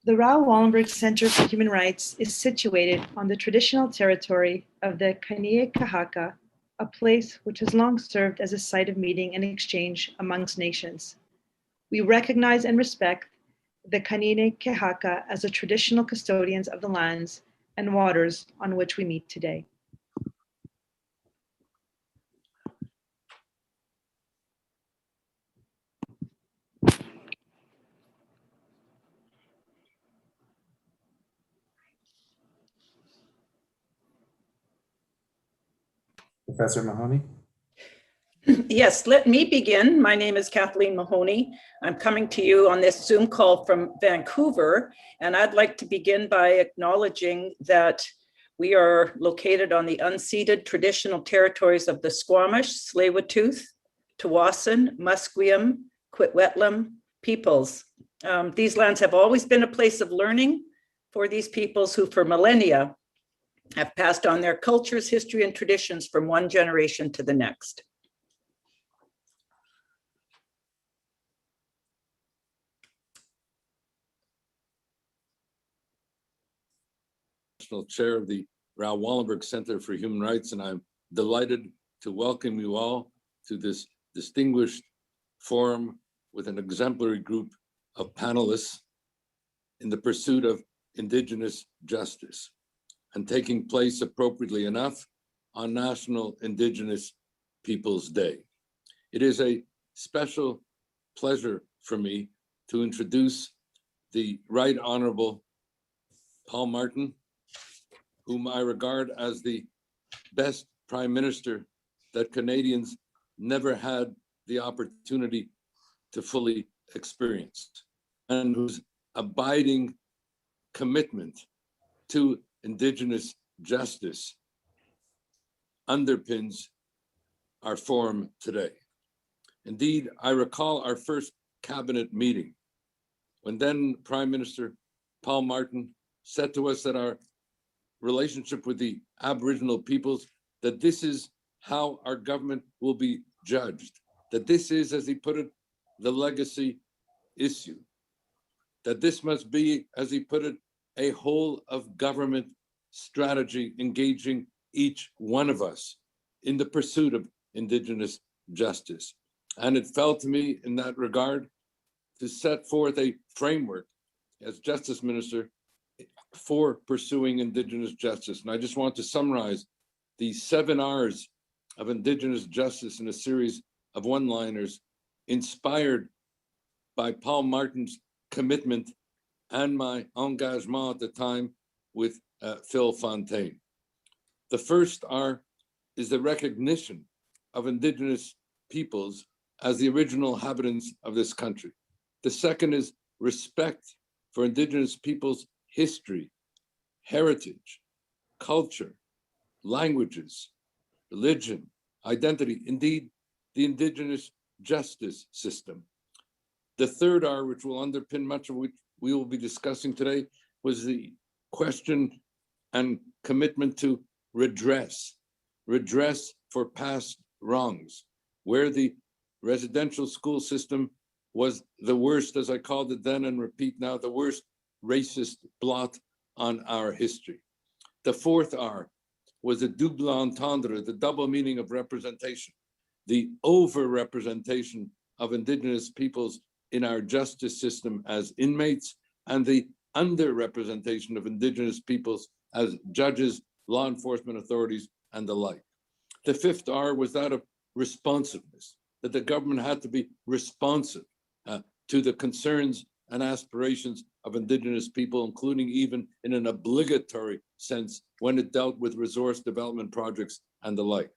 The Raoul Wallenberg Center for Human Rights is situated on the traditional territory of the Kanien'kehá:ka, a place which has long served as a site of meeting and exchange amongst nations. We recognize and respect the Kanien'kehá:ka as the traditional custodians of the lands and waters on which we meet today. Professor Mahoney? Yes, let me begin. My name is Kathleen Mahoney. I'm coming to you on this Zoom call from Vancouver, and I'd like to begin by acknowledging that we are located on the unceded traditional territories of the Squamish, Tsleil-Waututh, Tsawwassen, Musqueam, Kwet'elam peoples. These lands have always been a place of learning for these peoples who for millennia have passed on their cultures, history, and traditions from one generation to the next. Chair of the Raoul Wallenberg Center for Human Rights, and I'm delighted to welcome you all to this distinguished forum with an exemplary group of panelists in the pursuit of Indigenous justice, and taking place appropriately enough on National Indigenous Peoples Day. It is a special pleasure for me to introduce the Right Honorable Paul Martin, whom I regard as the best Prime Minister that Canadians never had the opportunity to fully experience, and whose abiding commitment to Indigenous justice underpins our forum today. Indeed, I recall our first cabinet meeting when then Prime Minister Paul Martin said to us that our relationship with the Aboriginal peoples, that this is how our government will be judged, that this is, as he put it, the legacy issue, that this must be, as he put it, a whole of government strategy engaging each one of us in the pursuit of Indigenous justice. And it fell to me in that regard to set forth a framework as Justice Minister for pursuing Indigenous justice. And I just want to summarize the 7 R's of Indigenous justice in a series of one-liners inspired by Paul Martin's commitment and my engagement at the time with Phil Fontaine. The first R is the recognition of Indigenous peoples as the original inhabitants of this country. The second is respect for Indigenous peoples' history, heritage, culture, languages, religion, identity, indeed, the Indigenous justice system. The third R, which will underpin much of what we will be discussing today, was the question and commitment to redress for past wrongs, where the residential school system was the worst, as I called it then and repeat now, the worst racist blot on our history. The fourth R was the double entendre, the double meaning of representation, the over-representation of Indigenous peoples in our justice system as inmates, and the under-representation of Indigenous peoples as judges, law enforcement authorities, and the like. The fifth R was that of responsiveness, that the government had to be responsive to the concerns and aspirations of Indigenous people, including even in an obligatory sense when it dealt with resource development projects and the like.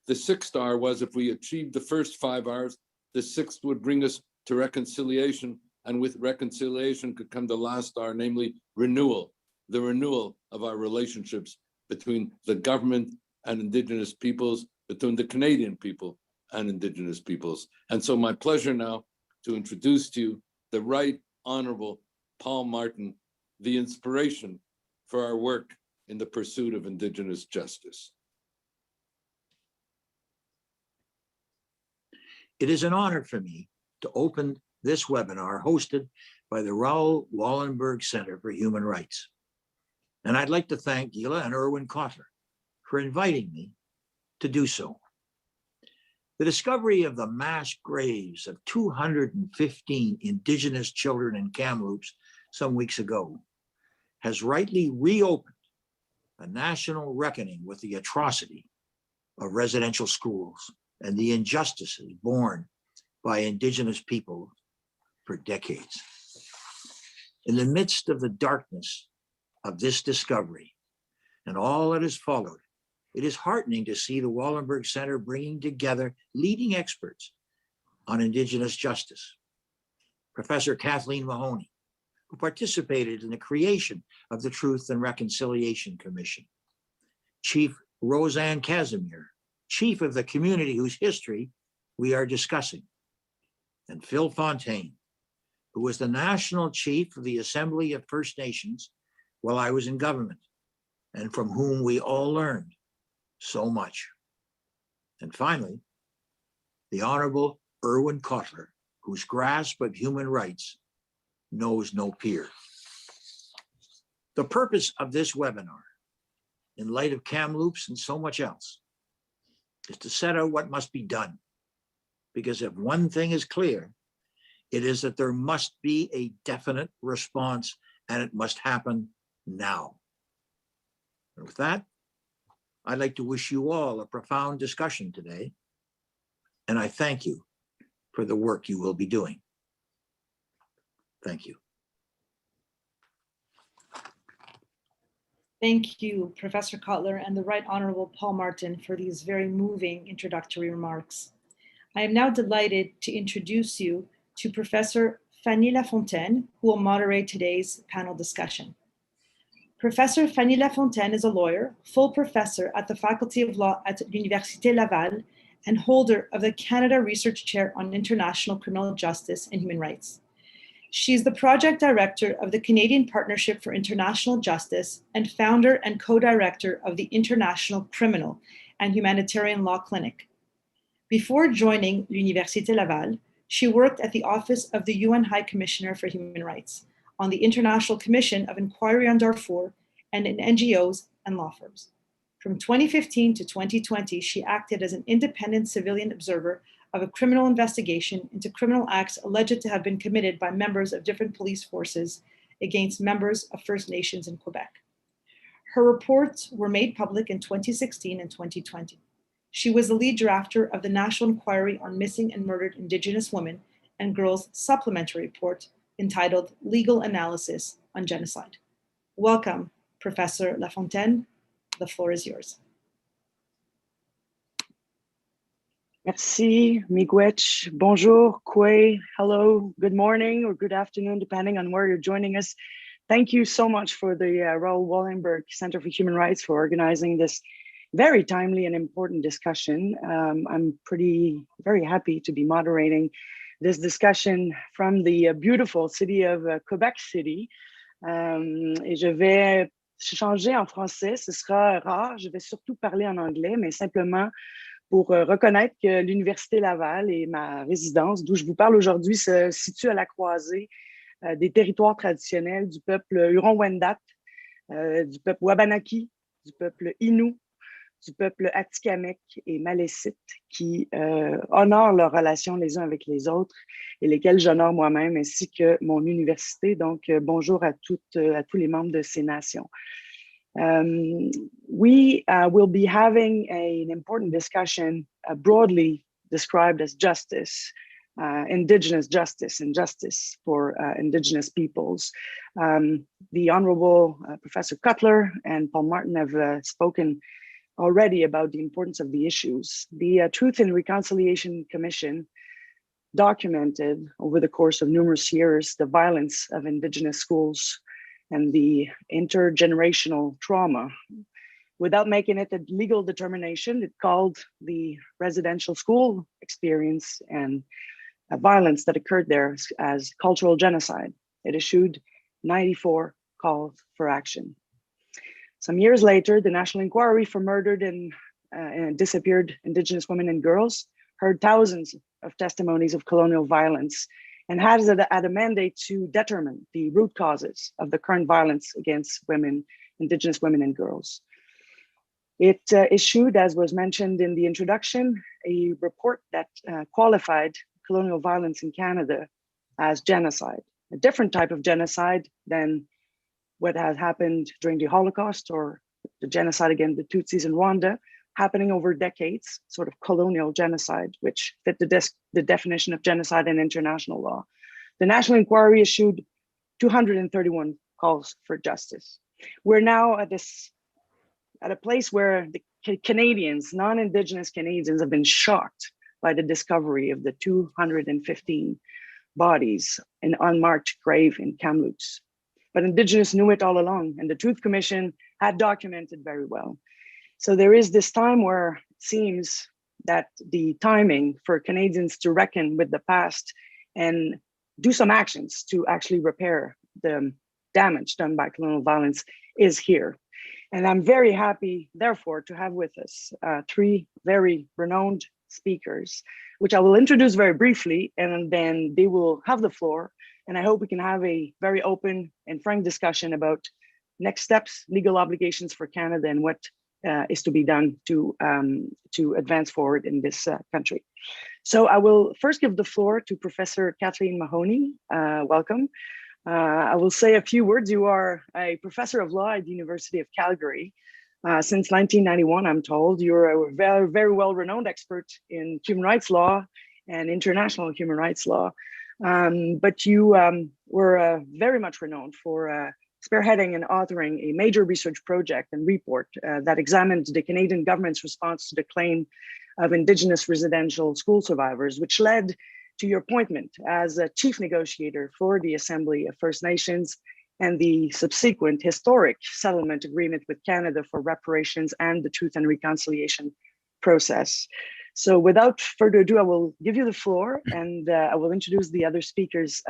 The sixth R was, if we achieved the first 5 R's, the sixth would bring us to reconciliation, and with reconciliation could come the last R, namely renewal, the renewal of our relationships between the government and Indigenous peoples, between the Canadian people and Indigenous peoples. And so my pleasure now to introduce to you the Right Honorable Paul Martin, the inspiration for our work in the pursuit of Indigenous justice. It is an honor for me to open this webinar hosted by the Raoul Wallenberg Center for Human Rights. And I'd like to thank Gila and Erwin Kotler for inviting me to do so. The discovery of the mass graves of 215 Indigenous children in Kamloops some weeks ago has rightly reopened a national reckoning with the atrocity of residential schools and the injustices borne by Indigenous people for decades. In the midst of the darkness of this discovery and all that has followed, it is heartening to see the Wallenberg Center bringing together leading experts on Indigenous justice. Professor Kathleen Mahoney, who participated in the creation of the Truth and Reconciliation Commission. Chief Roseanne Casimir, chief of the community whose history we are discussing. And Phil Fontaine, who was the national chief of the Assembly of First Nations while I was in government, and from whom we all learned so much. And finally, the Honorable Erwin Kotler, whose grasp of human rights knows no peer. The purpose of this webinar, in light of Kamloops and so much else, is to set out what must be done. Because if one thing is clear, it is that there must be a definite response, and it must happen now. And with that, I'd like to wish you all a profound discussion today, and I thank you for the work you will be doing. Thank you. Thank you, Professor Kotler and the Right Honorable Paul Martin for these very moving introductory remarks. I am now delighted to introduce you to Professor Fani Lafontaine, who will moderate today's panel discussion. Professor Fani Lafontaine is a lawyer, full professor at the Faculty of Law at L'Université Laval, and holder of the Canada Research Chair on International Criminal Justice and Human Rights. She is the project director of the Canadian Partnership for International Justice and founder and co-director of the International Criminal and Humanitarian Law Clinic. Before joining L'Université Laval, she worked at the Office of the UN High Commissioner for Human Rights, on the International Commission of Inquiry on Darfur, and in NGOs and law firms. From 2015 to 2020, she acted as an independent civilian observer of a criminal investigation into criminal acts alleged to have been committed by members of different police forces against members of First Nations in Quebec. Her reports were made public in 2016 and 2020. She was the lead drafter of the National Inquiry on Missing and Murdered Indigenous Women and Girls Supplementary Report entitled Legal Analysis on Genocide. Welcome, Professor Lafontaine. The floor is yours. Merci, Miigwech. Bonjour, Kwe. Hello, good morning or good afternoon, depending on where you're joining us. Thank you so much for the Raoul Wallenberg Center for Human Rights for organizing this very timely and important discussion. I'm very happy to be moderating this discussion from the beautiful city of Quebec City. Et je vais changer en français, ce sera rare, je vais surtout parler en anglais, mais simplement pour reconnaître que l'Université Laval et ma résidence, d'où je vous parle aujourd'hui, se situe à la croisée des territoires traditionnels du peuple Huron-Wendat, du peuple Wabanaki, du peuple Innu, du peuple Tk'emlúps et Malécite qui honorent leurs relations les uns avec les autres et lesquels j'honore moi-même ainsi que mon université. Donc, bonjour à tous les membres de ces nations. We will be having an important discussion broadly described as justice, Indigenous justice and justice for Indigenous peoples. The Honorable Professor Kotler and Paul Martin have spoken already about the importance of the issues. The Truth and Reconciliation Commission documented over the course of numerous years the violence of Indigenous schools and the intergenerational trauma. Without making it a legal determination, it called the residential school experience and violence that occurred there as cultural genocide. It issued 94 calls for action. Some years later, the National Inquiry for Murdered and Disappeared Indigenous Women and Girls heard thousands of testimonies of colonial violence and has had a mandate to determine the root causes of the current violence against women, Indigenous women and girls. It issued, as was mentioned in the introduction, a report that qualified colonial violence in Canada as genocide, a different type of genocide than what had happened during the Holocaust or the genocide against the Tutsis in Rwanda, happening over decades, sort of colonial genocide, which fit the definition of genocide in international law. The National Inquiry issued 231 calls for justice. We're now at a place where the Canadians, non-Indigenous Canadians, have been shocked by the discovery of the 215 bodies in unmarked grave in Tk'emlúps. But Indigenous knew it all along, and the Truth Commission had documented very well. So there is this time where it seems that the timing for Canadians to reckon with the past and do some actions to actually repair the damage done by colonial violence is here. And I'm very happy, therefore, to have with us three very renowned speakers, which I will introduce very briefly, and then they will have the floor. And I hope we can have a very open and frank discussion about next steps, legal obligations for Canada, and what is to be done to advance forward in this country. So I will first give the floor to Professor Kathleen Mahoney. Welcome. I will say a few words. You are a professor of law at the University of Calgary. Since 1991, I'm told. You're a very, very well-renowned expert in human rights law and international human rights law. But you were very much renowned for spearheading and authoring a major research project and report that examined the Canadian government's response to the claim of Indigenous residential school survivors, which led to your appointment as a chief negotiator for the Assembly of First Nations and the subsequent historic settlement agreement with Canada for reparations and the Truth and Reconciliation process. So without further ado, I will give you the floor, and I will introduce the other speakers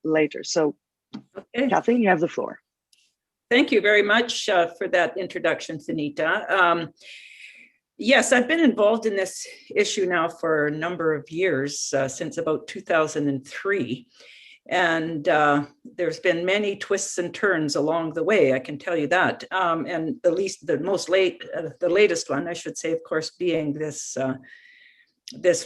later. So okay. Kathleen, you have the floor. Thank you very much for that introduction, Sunita. Yes, I've been involved in this issue now for a number of years, since about 2003. And there's been many twists and turns along the way, I can tell you that. And the latest one, I should say, of course, being this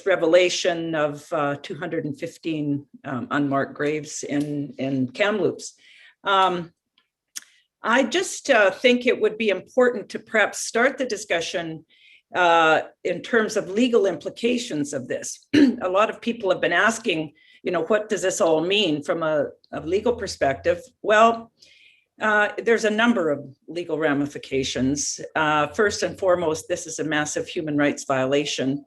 revelation of 215 unmarked graves in Tk'emlúps. I just think it would be important to perhaps start the discussion in terms of legal implications of this. A lot of people have been asking, what does this all mean from a legal perspective? Well, there's a number of legal ramifications. First and foremost, this is a massive human rights violation.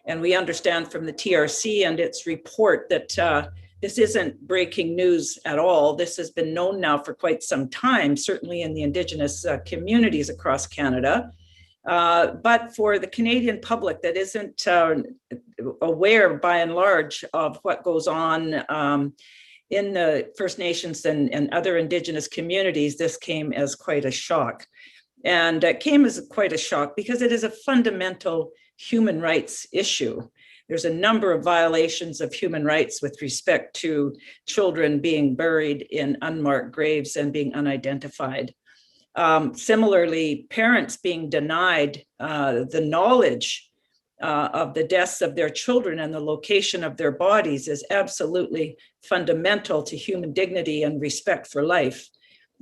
And we understand from the TRC and its report that this isn't breaking news at all. This has been known now for quite some time, certainly in the Indigenous communities across Canada. But for the Canadian public that isn't aware by and large of what goes on in the First Nations and other Indigenous communities, this came as quite a shock. And it came as quite a shock because it is a fundamental human rights issue. There's a number of violations of human rights with respect to children being buried in unmarked graves and being unidentified. Similarly, parents being denied the knowledge of the deaths of their children and the location of their bodies is absolutely fundamental to human dignity and respect for life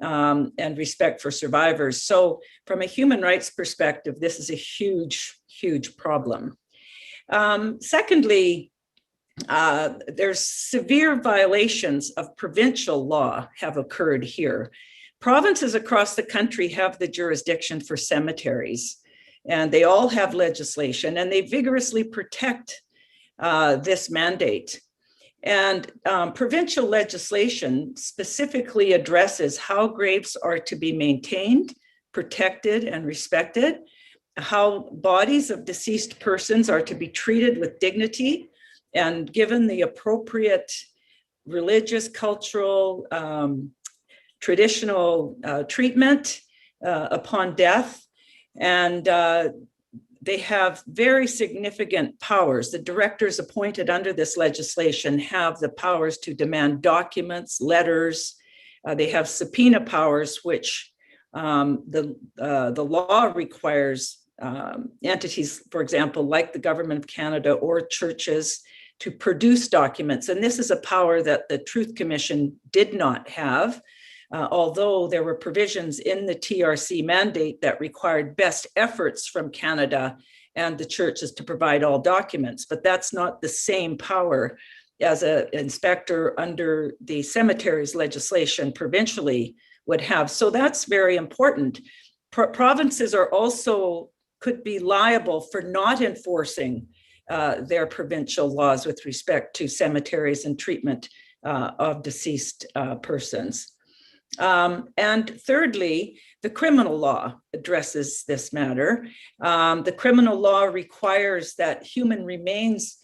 and respect for survivors. So from a human rights perspective, this is a huge, huge problem. Secondly, there's severe violations of provincial law have occurred here. Provinces across the country have the jurisdiction for cemeteries, and they all have legislation, and they vigorously protect this mandate. And provincial legislation specifically addresses how graves are to be maintained, protected, and respected, how bodies of deceased persons are to be treated with dignity and given the appropriate religious, cultural, traditional treatment upon death. And they have very significant powers. The directors appointed under this legislation have the powers to demand documents, letters. They have subpoena powers, which the law requires entities, for example, like the Government of Canada or churches, to produce documents. And this is a power that the Truth Commission did not have, although there were provisions in the TRC mandate that required best efforts from Canada and the churches to provide all documents. But that's not the same power as an inspector under the cemeteries legislation provincially would have. So that's very important. Provinces are also could be liable for not enforcing their provincial laws with respect to cemeteries and treatment of deceased persons. And thirdly, the criminal law addresses this matter. The criminal law requires that human remains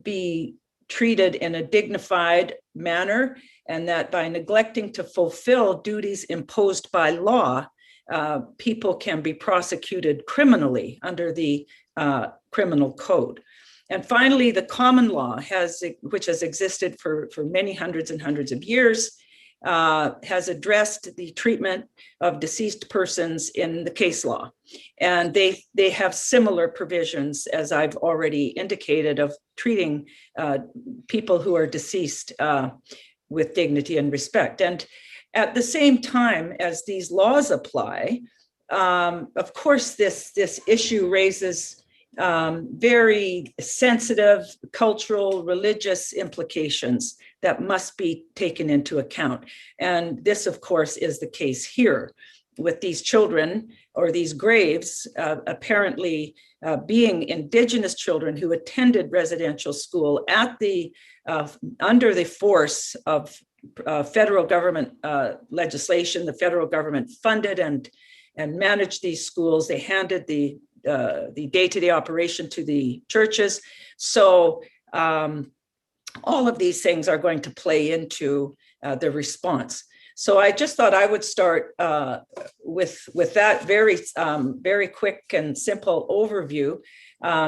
be treated in a dignified manner, and that by neglecting to fulfill duties imposed by law, people can be prosecuted criminally under the criminal code. And finally, the common law, which has existed for many hundreds and hundreds of years, has addressed the treatment of deceased persons in the case law. And they have similar provisions, as I've already indicated, of treating people who are deceased with dignity and respect. And at the same time as these laws apply, of course, this issue raises very sensitive cultural, religious implications that must be taken into account. And this, of course, is the case here with these children or these graves apparently being Indigenous children who attended residential school at under the force of federal government legislation. The federal government funded and managed these schools. They handed the day-to-day operation to the churches. So all of these things are going to play into the response. So I just thought I would start with that very quick and simple overview,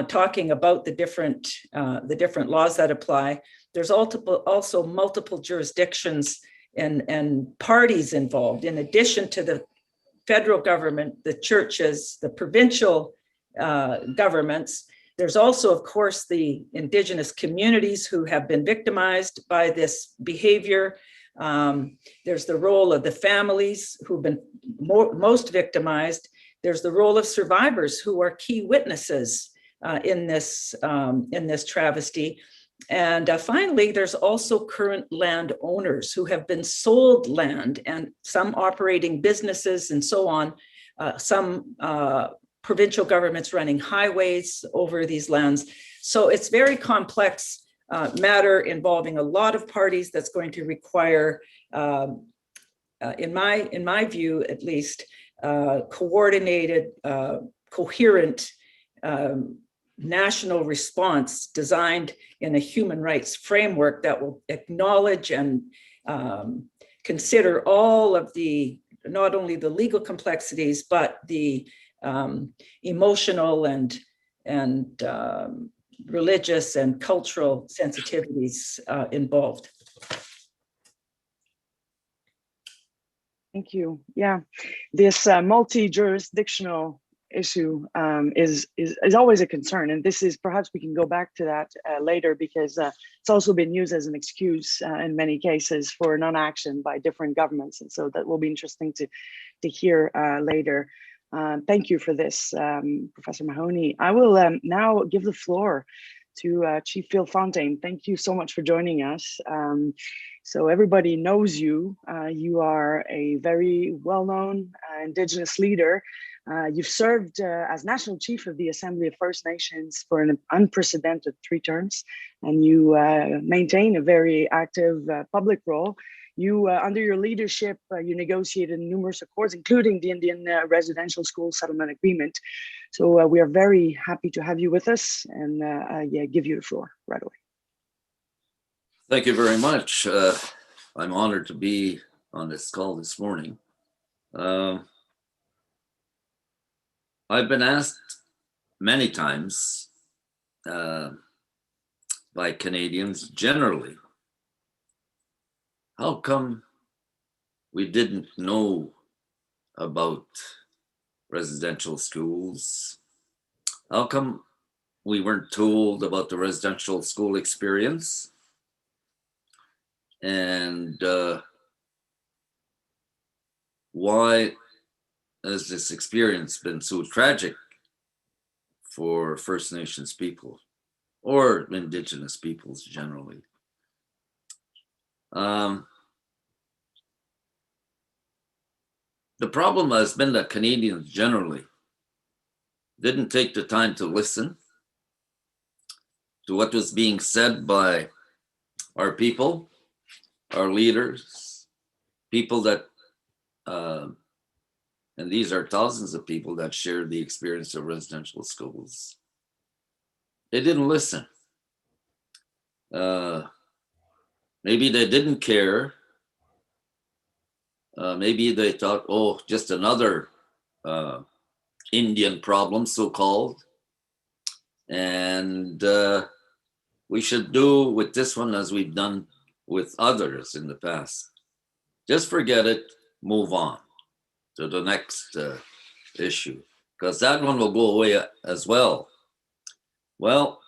talking about the different laws that apply. There's also multiple jurisdictions and parties involved, in addition to the federal government, the churches, the provincial governments. There's also, of course, the Indigenous communities who have been victimized by this behavior. There's the role of the families who've been most victimized. There's the role of survivors who are key witnesses in this travesty. And finally, there's also current landowners who have been sold land, and some operating businesses and so on. Some provincial governments running highways over these lands. So it's very complex matter involving a lot of parties that's going to require, in my view at least, coordinated, coherent national response designed in a human rights framework that will acknowledge and consider all of not only the legal complexities, but the emotional and religious and cultural sensitivities involved. Thank you. Yeah, this multi-jurisdictional issue is always a concern, and this is, perhaps we can go back to that later, because it's also been used as an excuse in many cases for non-action by different governments, and so that will be interesting to hear later. Thank you for this, Professor Mahoney. I will now give the floor to Chief Phil Fontaine. Thank you so much for joining us. So everybody knows you. You are a very well-known Indigenous leader. You've served as National Chief of the Assembly of First Nations for an unprecedented 3 terms, and you maintain a very active public role. You, under your leadership, you negotiated numerous accords, including the Indian Residential School Settlement Agreement. So we are very happy to have you with us, and give you the floor right away. Thank you very much. I'm honored to be on this call this morning. I've been asked many times by Canadians generally. How come we didn't know about residential schools? How come we weren't told about the residential school experience? And why has this experience been so tragic for First Nations people or Indigenous peoples generally? The problem has been that Canadians generally didn't take the time to listen to what was being said by our people, our leaders, people that, and these are thousands of people that shared the experience of residential schools. They didn't listen. Maybe they didn't care. Maybe they thought, oh, just another Indian problem, so-called. And we should do with this one as we've done with others in the past. Just forget it, move on to the next issue, because that one will go away as well. Well,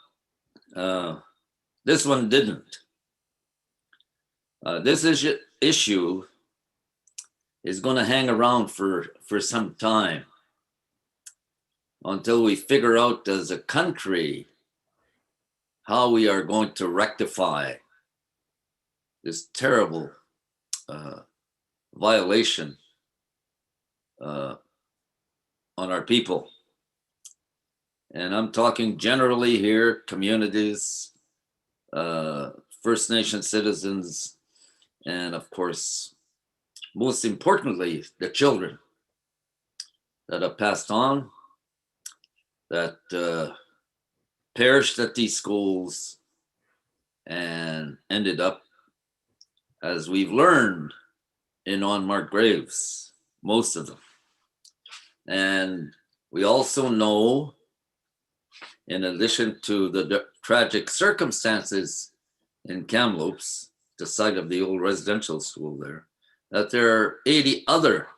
this one didn't. This issue is going to hang around for some time until we figure out as a country how we are going to rectify this terrible violation on our people. And I'm talking generally here, communities, First Nation citizens, and of course, most importantly, the children that have passed on, that perished at these schools and ended up, as we've learned, in unmarked graves, most of them. And we also know, in addition to the tragic circumstances in Tk'emlúps, the site of the old residential school there, that there are 80 other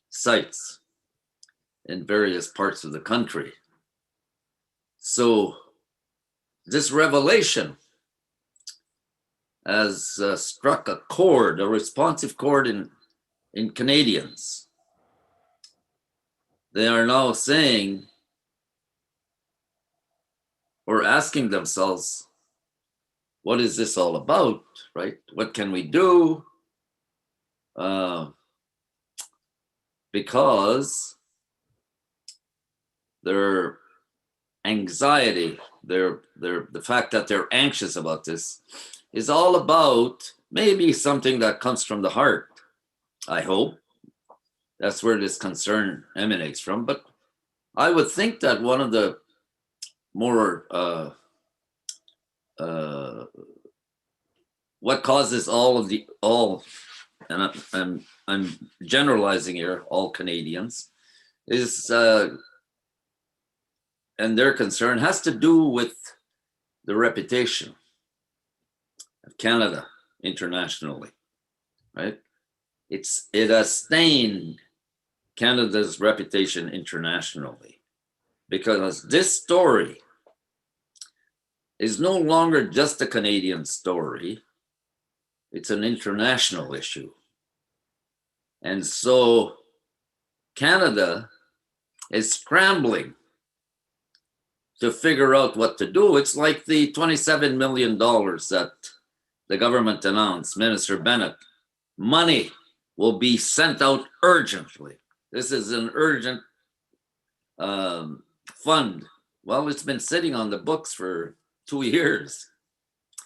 sites in various parts of the country. So this revelation has struck a chord, a responsive chord in Canadians. They are now saying or asking themselves, what is this all about, right? What can we do? Because their anxiety, the fact that they're anxious about this is all about maybe something that comes from the heart, I hope. That's where this concern emanates from. But I would think that one of the more what causes and I'm generalizing here, all Canadians, is and their concern has to do with the reputation of Canada internationally, right? It has stained Canada's reputation internationally, because this story is no longer just a Canadian story, it's an international issue. And so Canada is scrambling to figure out what to do. It's like the $27 million that the government announced, Minister Bennett. Money will be sent out urgently. This is an urgent fund. Well, it's been sitting on the books for 2 years.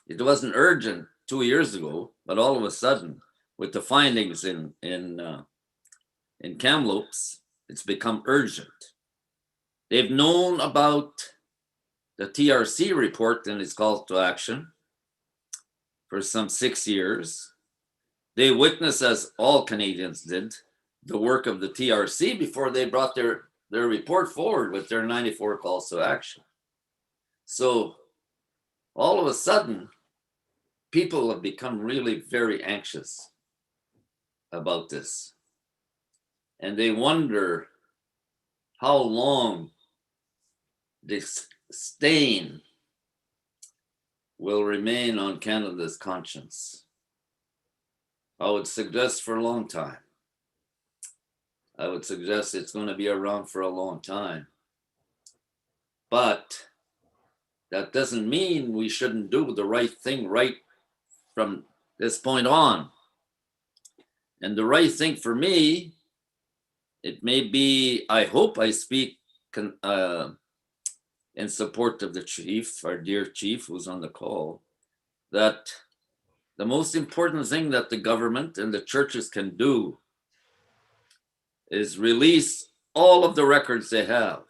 It wasn't urgent 2 years ago, but all of a sudden, with the findings in Tk'emlúps, it's become urgent. They've known about the TRC report and its call to action for some 6 years. They witnessed, as all Canadians did, the work of the TRC before they brought their their report forward with their 94 calls to action. So all of a sudden, people have become really very anxious about this. And they wonder how long this stain will remain on Canada's conscience. I would suggest for a long time. I would suggest it's going to be around for a long time. But that doesn't mean we shouldn't do the right thing right from this point on. And the right thing for me, it may be, I hope I speak in support of the chief, our dear chief who's on the call, that the most important thing that the government and the churches can do is release all of the records they have.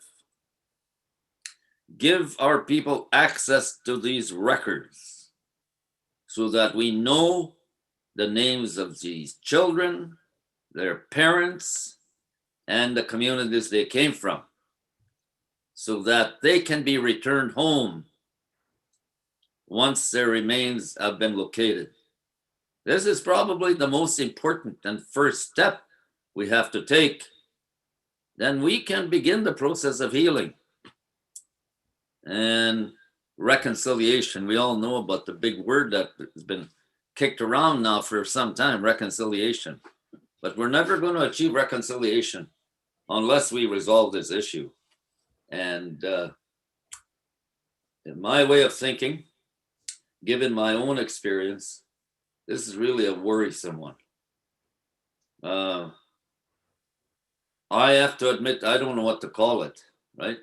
Give our people access to these records so that we know the names of these children, their parents, and the communities they came from, so that they can be returned home once their remains have been located. This is probably the most important and first step we have to take. Then we can begin the process of healing and reconciliation. We all know about the big word that has been kicked around now for some time, reconciliation. But we're never going to achieve reconciliation unless we resolve this issue. And in my way of thinking, given my own experience, this is really a worrisome one. I have to admit, I don't know what to call it, right?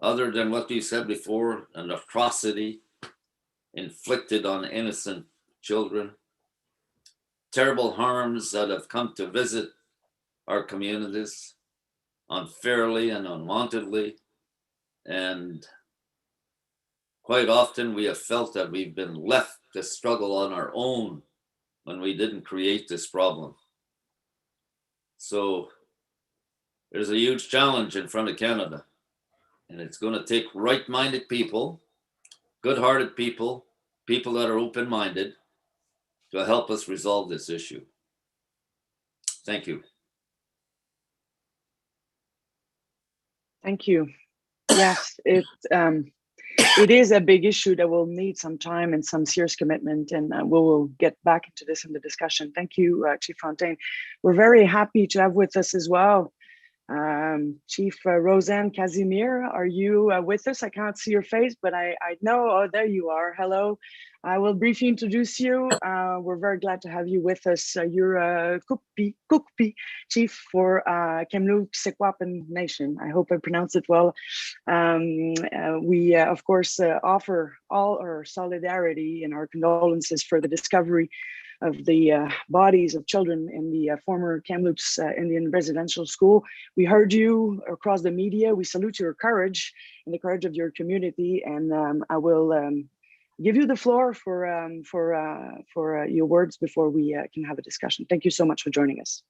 Other than what you said before, an atrocity inflicted on innocent children, terrible harms that have come to visit our communities unfairly and unwantedly. And quite often we have felt that we've been left to struggle on our own when we didn't create this problem. So there's a huge challenge in front of Canada, and it's going to take right-minded people, good-hearted people, people that are open-minded to help us resolve this issue. Thank you. Thank you. Yes, it is a big issue that will need some time and some serious commitment, and we will get back into this in the discussion. Thank you, Chief Fontaine. We're very happy to have with us as well Chief Roseanne Casimir. Are you with us? I can't see your face, but I know. Oh, there you are. Hello. I will briefly introduce you. We're very glad to have you with us. You're Tk'emlúps Chief for Tk'emlúps Secwépemc Nation. I hope I pronounced it well. We, of course, offer all our solidarity and our condolences for the discovery of the bodies of children in the former Tk'emlúps Indian residential school. We heard you across the media. We salute your courage and the courage of your community. And I will give you the floor for your words before we can have a discussion. Thank you so much for joining us.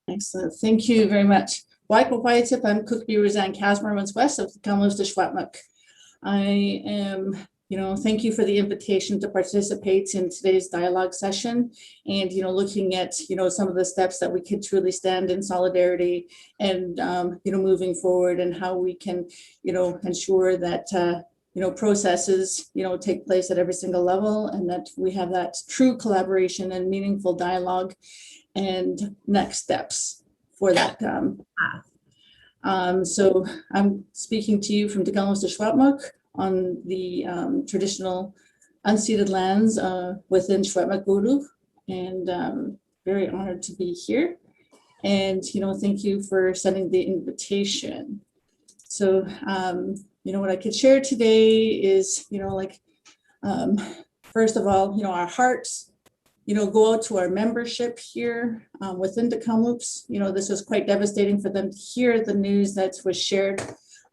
Excellent. Thank you very much. I'm Tk'emlúps Roseanne Casimir, west of the Tk'emlúps de Secwépemc. I am thank you for the invitation to participate in today's dialogue session, and looking at some of the steps that we could truly stand in solidarity and moving forward, and how we can ensure that processes take place at every single level, and that we have that true collaboration and meaningful dialogue and next steps for that path. So I'm speaking to you from the Tk'emlúps de Secwépemc on the traditional unceded lands within Secwépemc, and very honored to be here. And thank you for sending the invitation. So what I could share today is first of all, our hearts go out to our membership here within the Tk'emlúps. This was quite devastating for them to hear the news that was shared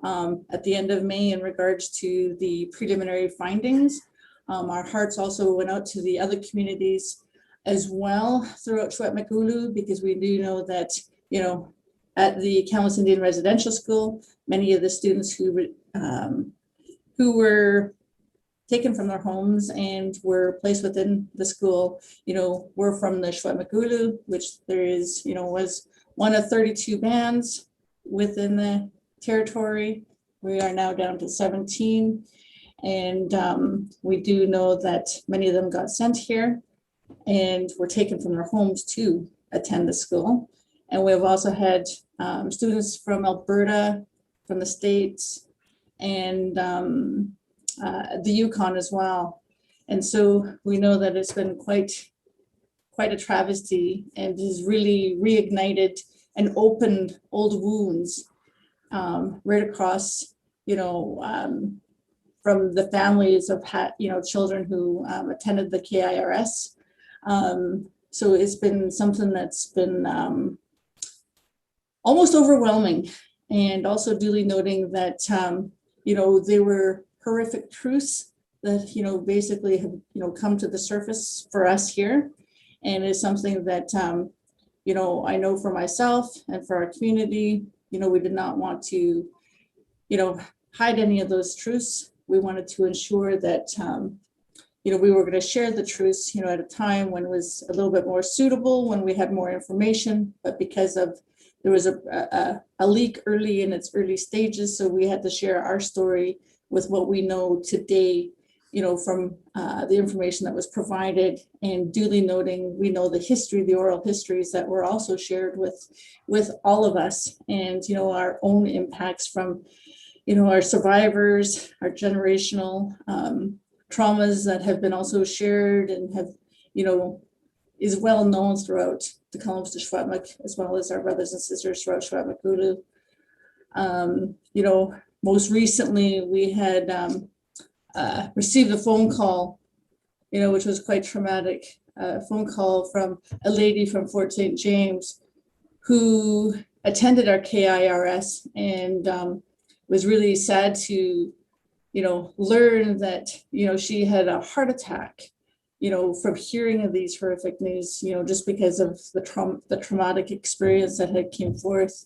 at the end of May in regards to the preliminary findings. Our hearts also went out to the other communities as well throughout Secwépemc, because we do know that at the Kamloops Indian Residential School, many of the students who were taken from their homes and were placed within the school, were from the Secwépemc, which there is, was one of 32 bands within the territory. We are now down to 17. And we do know that many of them got sent here and were taken from their homes to attend the school. And we've also had students from Alberta, from the States, and the Yukon as well. And so we know that it's been quite a travesty and has really reignited and opened old wounds right across, from the families of children who attended the KIRS. So it's been something that's been almost overwhelming, and also duly noting that they were horrific truths that basically have come to the surface for us here, and is something that I know for myself and for our community. We did not want to hide any of those truths. We wanted to ensure that we were going to share the truths at a time when it was a little bit more suitable, when we had more information, but because of there was a leak early in its early stages, so we had to share our story with what we know today, from the information that was provided, and duly noting we know the history, the oral histories that were also shared with all of us, and our own impacts from our survivors, our generational traumas that have been also shared and have is well known throughout the Tk'emlúps to Secwépemc, as well as our brothers and sisters throughout Secwépemc. Most recently we had received a phone call, which was quite traumatic, a phone call from a lady from Fort St. James who attended our KIRS and was really sad to, learn that, she had a heart attack, from hearing of these horrific news, just because of the traumatic experience that had came forth.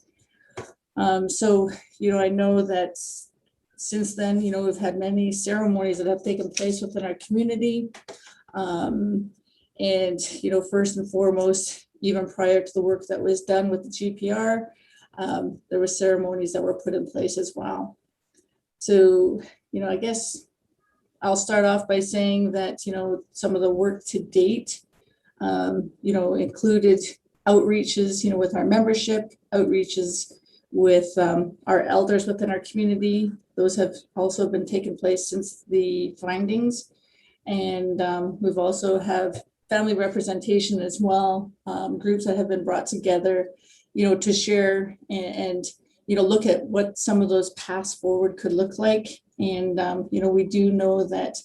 So, I know that since then, we've had many ceremonies that have taken place within our community. And, first and foremost, even prior to the work that was done with the GPR, there were ceremonies that were put in place as well. So, I guess I'll start off by saying that, some of the work to date, included outreaches, with our membership, outreaches with our elders within our community. Those have also been taking place since the findings. And we've also have family representation as well, groups that have been brought together, to share and look at what some of those paths forward could look like. And, we do know that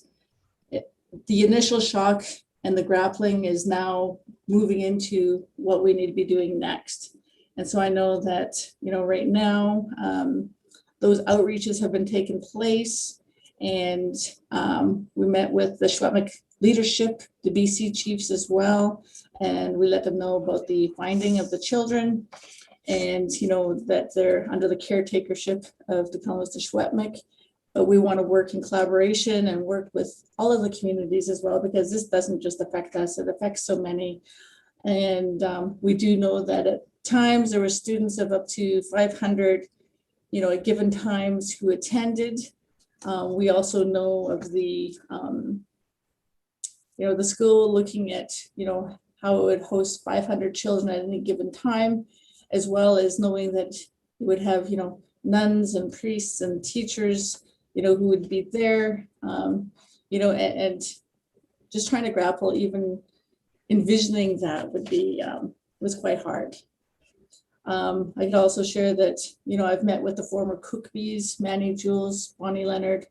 the initial shock and the grappling is now moving into what we need to be doing next. And so I know that, right now, those outreaches have been taking place, and we met with the Secwépemc leadership, the BC chiefs as well, and we let them know about the finding of the children, and that they're under the caretakership of the Tk'emlúps to Secwépemc. But we want to work in collaboration and work with all of the communities as well, because this doesn't just affect us, it affects so many. And we do know that at times there were students of up to 500, at given times who attended. We also know of the, the school looking at, how it would host 500 children at any given time, as well as knowing that it would have, nuns and priests and teachers, who would be there, and just trying to grapple, even envisioning that would be, was quite hard. I could also share that, I've met with the former Cookbees, Manny Jules, Bonnie Leonard,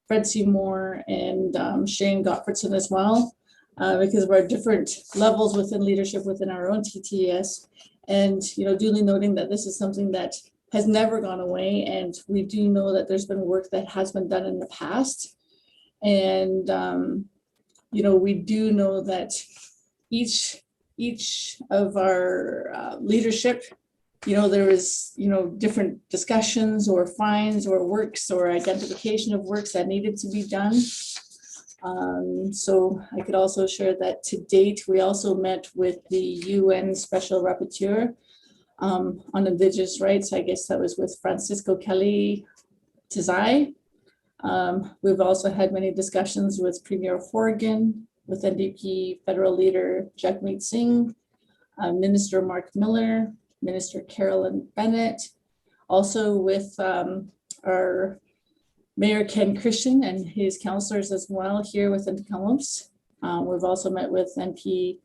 Fred Seymour, and Shane Gottfredson as well, because of our different levels within leadership within our own TTS. And, duly noting that this is something that has never gone away. And we do know that there's been work that has been done in the past. And, we do know that each each of our leadership, there was, different discussions or finds or works or identification of works that needed to be done. So I could also share that to date, we also met with the UN Special Rapporteur on Indigenous rights. I guess that was with Francisco Kelly Tizai. We've also had many discussions with Premier Horgan, with NDP federal leader Jagmeet Singh, Minister Mark Miller, Minister Carolyn Bennett, also with our Mayor Ken Christian and his councillors as well here within Tk'emlúps. We've also met with MP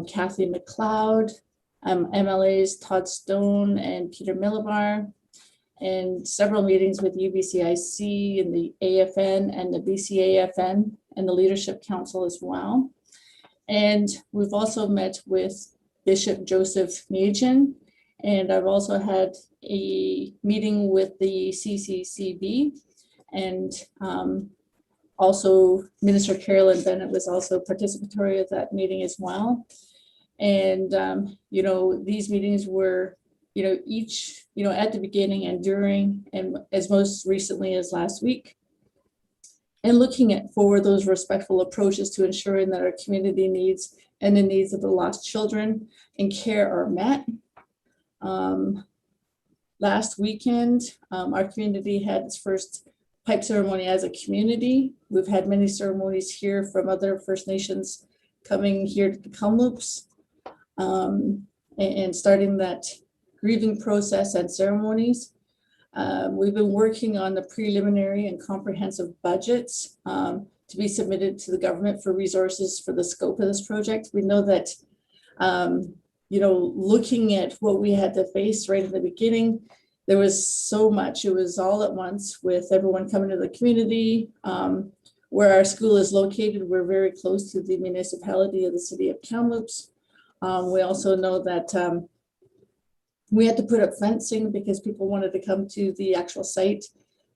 Kathleen McLeod, MLAs Todd Stone and Peter Millibar, and several meetings with UBCIC and the AFN and the BCAFN and the Leadership Council as well. And we've also met with Bishop Joseph Nugent, and I've also had a meeting with the CCCB, and also Minister Carolyn Bennett was also participatory of that meeting as well. And these meetings were each at the beginning and during, and as most recently as last week, and looking at for those respectful approaches to ensuring that our community needs and the needs of the lost children and care are met. Last weekend, our community had its first pipe ceremony as a community. We've had many ceremonies here from other First Nations coming here to the Tk'emlúps, and starting that grieving process and ceremonies. We've been working on the preliminary and comprehensive budgets to be submitted to the government for resources for the scope of this project. We know that, looking at what we had to face right at the beginning, there was so much. It was all at once with everyone coming to the community. Where our school is located, we're very close to the municipality of the city of Tk'emlúps. We also know that we had to put up fencing because people wanted to come to the actual site.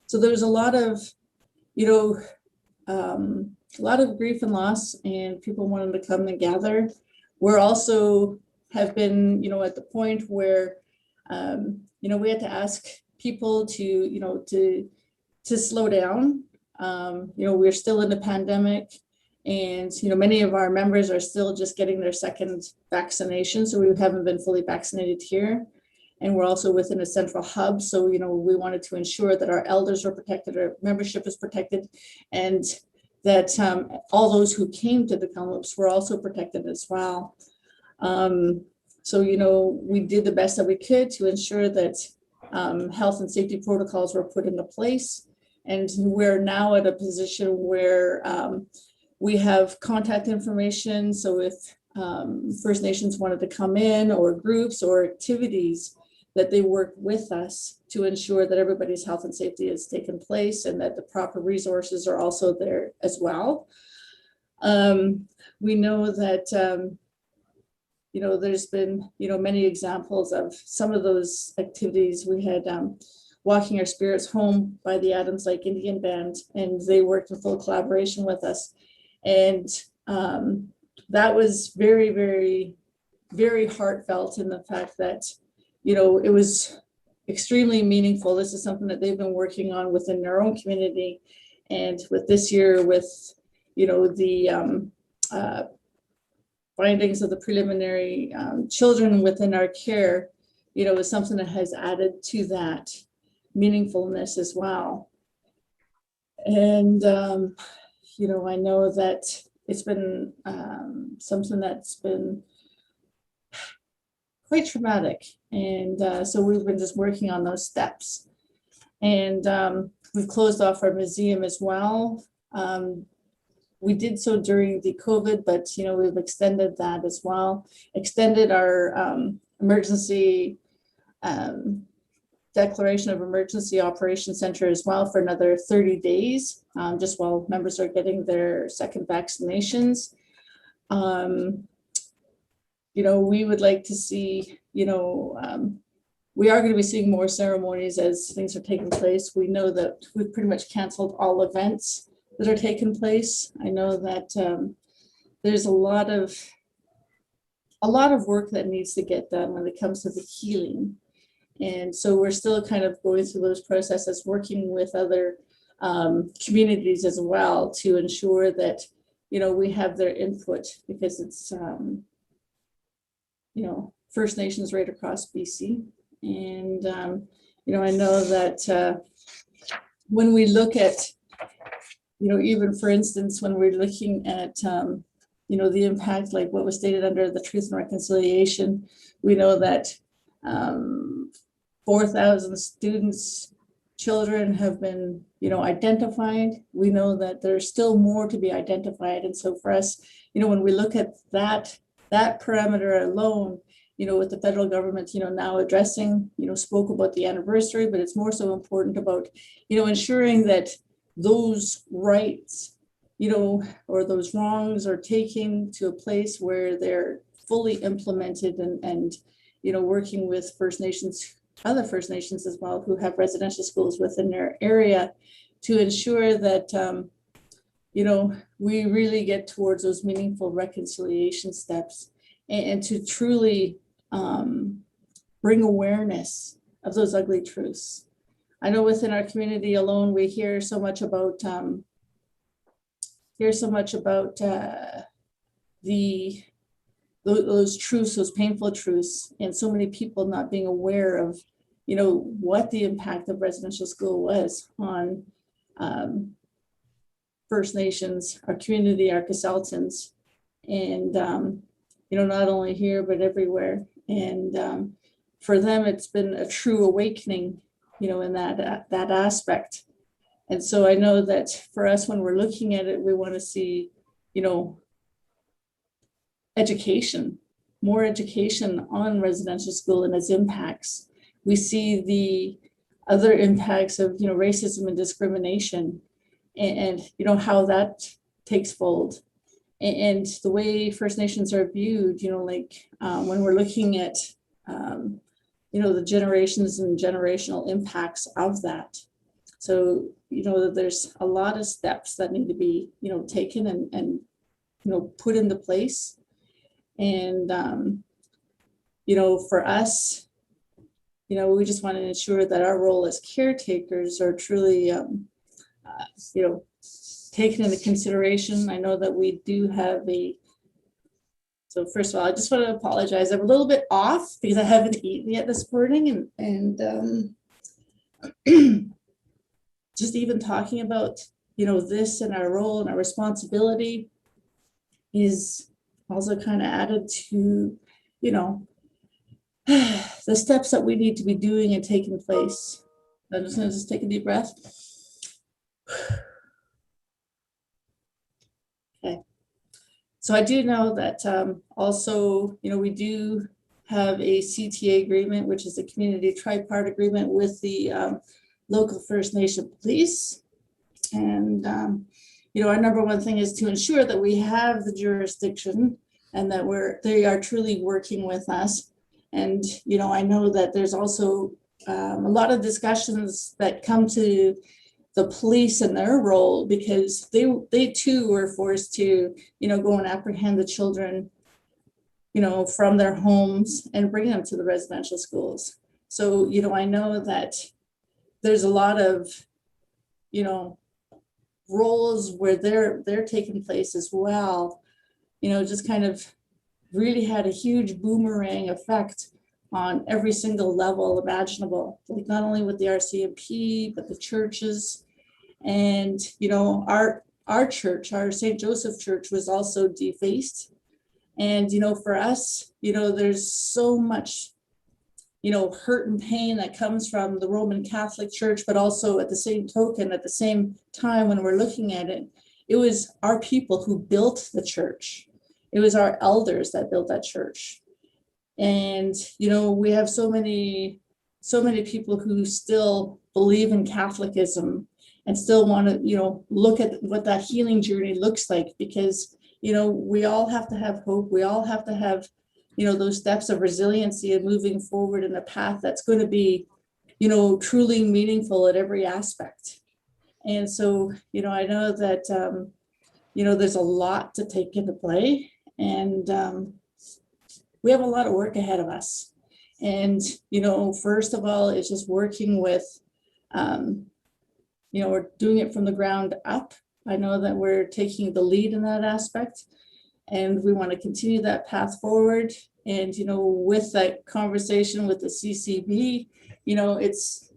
So there was a lot of, grief and loss, and people wanted to come and gather. We're also have been, at the point where, we had to ask people to slow down. We're still in a pandemic, and many of our members are still just getting their second vaccination, so we haven't been fully vaccinated here. And we're also within a central hub, so we wanted to ensure that our elders are protected, our membership is protected, and that all those who came to the Tk'emlúps were also protected as well. So we did the best that we could to ensure that health and safety protocols were put into place, and we're now at a position where we have contact information. So if First Nations wanted to come in, or groups or activities, that they work with us to ensure that everybody's health and safety has taken place and that the proper resources are also there as well. We know that, there's been, many examples of some of those activities. We had Walking Our Spirits Home by the Adams Lake Indian Band, and they worked in full collaboration with us. And that was very, very, very heartfelt in the fact that, it was extremely meaningful. This is something that they've been working on within their own community. And with this year, with, the findings of the preliminary children within our care, is something that has added to that meaningfulness as well. And, I know that it's been something that's been quite traumatic. And so we've been just working on those steps. And we've closed off our museum as well. We did so during the COVID, but we've extended that as well. Extended our emergency declaration of emergency operations center as well for another 30 days, just while members are getting their second vaccinations. We would like to see, we are going to be seeing more ceremonies as things are taking place. We know that we've pretty much canceled all events that are taking place. I know that there's a lot of a lot of work that needs to get done when it comes to the healing. And so we're still kind of going through those processes, working with other communities as well to ensure that, you know, we have their input, because it's, you know, First Nations right across BC. And, you know, I know that when we look at, you know, even for instance, when we're looking at, you know, the impact, like what was stated under the Truth and Reconciliation, we know that 4,000 students, children have been, you know, identified. We know that there's still more to be identified. And so for us, you know, when we look at that parameter alone, you know, with the federal government, you know, now addressing, you know, spoke about the anniversary, but it's more so important about, you know, ensuring that those rights, you know, or those wrongs are taken to a place where they're fully implemented, and you know, working with First Nations, other First Nations as well, who have residential schools within their area, to ensure that, you know, we really get towards those meaningful reconciliation steps, and to truly bring awareness of those ugly truths. I know within our community alone, we hear so much about those truths, those painful truths, and so many people not being aware of, you know, what the impact of residential school was on First Nations, our community, our Casaltans, and you know, not only here but everywhere. And for them, it's been a true awakening, you know, in that aspect. And so I know that for us, when we're looking at it, we want to see, you know, education, more education on residential school and its impacts. We see the other impacts of, you know, racism and discrimination, and you know, how that takes fold, and the way First Nations are viewed, you know, like when we're looking at, you know, the generations and generational impacts of that. So, you know, there's a lot of steps that need to be, you know, taken and you know, put into place. And, you know, for us, you know, we just want to ensure that our role as caretakers are truly, you know, taken into consideration. I know that we do have so first of all, I just want to apologize. I'm a little bit off because I haven't eaten yet this morning, and just even talking about, you know, this and our role and our responsibility is also kind of added to, you know, the steps that we need to be doing and taking place. I'm just going to take a deep breath. Okay. So I do know that also, you know, we do have a CTA agreement, which is a community tripart agreement with the local First Nation police. And, you know, our number one thing is to ensure that we have the jurisdiction and that they are truly working with us. And, you know, I know that there's also a lot of discussions that come to the police and their role, because they too were forced to, you know, go and apprehend the children, you know, from their homes and bring them to the residential schools. So, you know, I know that there's a lot of, you know, roles where they're taking place as well, you know, just kind of really had a huge boomerang effect on every single level imaginable, like not only with the RCMP, but the churches. And, you know, our church, our St. Joseph Church, was also defaced. And, you know, for us, you know, there's so much, you know, hurt and pain that comes from the Roman Catholic Church, but also at the same token, at the same time, when we're looking at it, it was our people who built the church. It was our elders that built that church. And, you know, we have so many people who still believe in Catholicism and still want to, you know, look at what that healing journey looks like, because, you know, we all have to have hope. We all have to have, you know, those steps of resiliency and moving forward in a path that's going to be, you know, truly meaningful at every aspect. And so, you know, I know that, you know, there's a lot to take into play. And, we have a lot of work ahead of us. And, you know, first of all, it's just working with, you know, we're doing it from the ground up. I know that we're taking the lead in that aspect, and we want to continue that path forward. And, you know, with that conversation with the CCB, you know, it's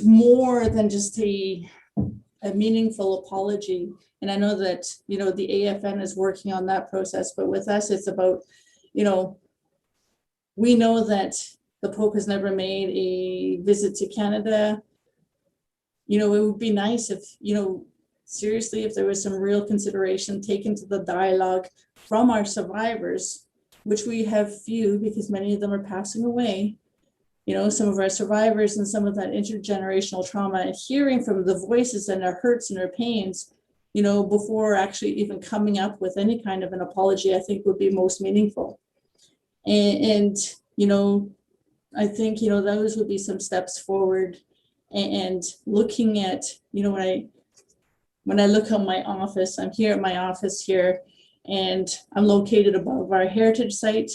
more than just a meaningful apology. And I know that, you know, the AFN is working on that process, but with us, it's about, you know, we know that the Pope has never made a visit to Canada. You know, it would be nice if, you know, seriously, if there was some real consideration taken to the dialogue from our survivors, which we have few because many of them are passing away. You know, some of our survivors and some of that intergenerational trauma, and hearing from the voices and their hurts and their pains, you know, before actually even coming up with any kind of an apology, I think would be most meaningful. And you know, I think, you know, those would be some steps forward. And looking at, you know, when I look on my office, I'm here at my office here, and I'm located above our heritage site.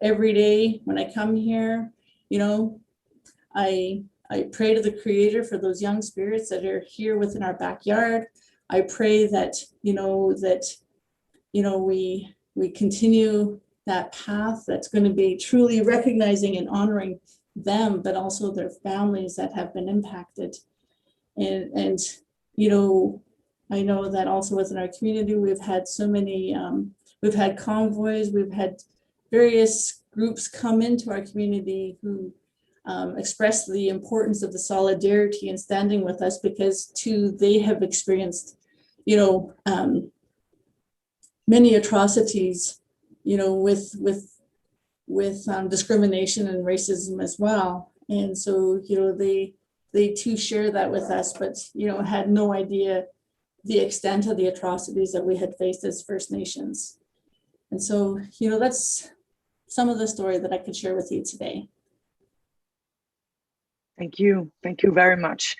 Every day when I come here, you know, I pray to the Creator for those young spirits that are here within our backyard. I pray that, you know, we continue that path that's going to be truly recognizing and honoring them, but also their families that have been impacted. And you know, I know that also within our community, we've had so many, we've had convoys, we've had various groups come into our community who express the importance of the solidarity and standing with us, because too, they have experienced, you know, many atrocities, you know, with discrimination and racism as well. And so, you know, they too share that with us, but, you know, had no idea the extent of the atrocities that we had faced as First Nations. And so, you know, that's some of the story that I could share with you today. Thank you. Thank you very much.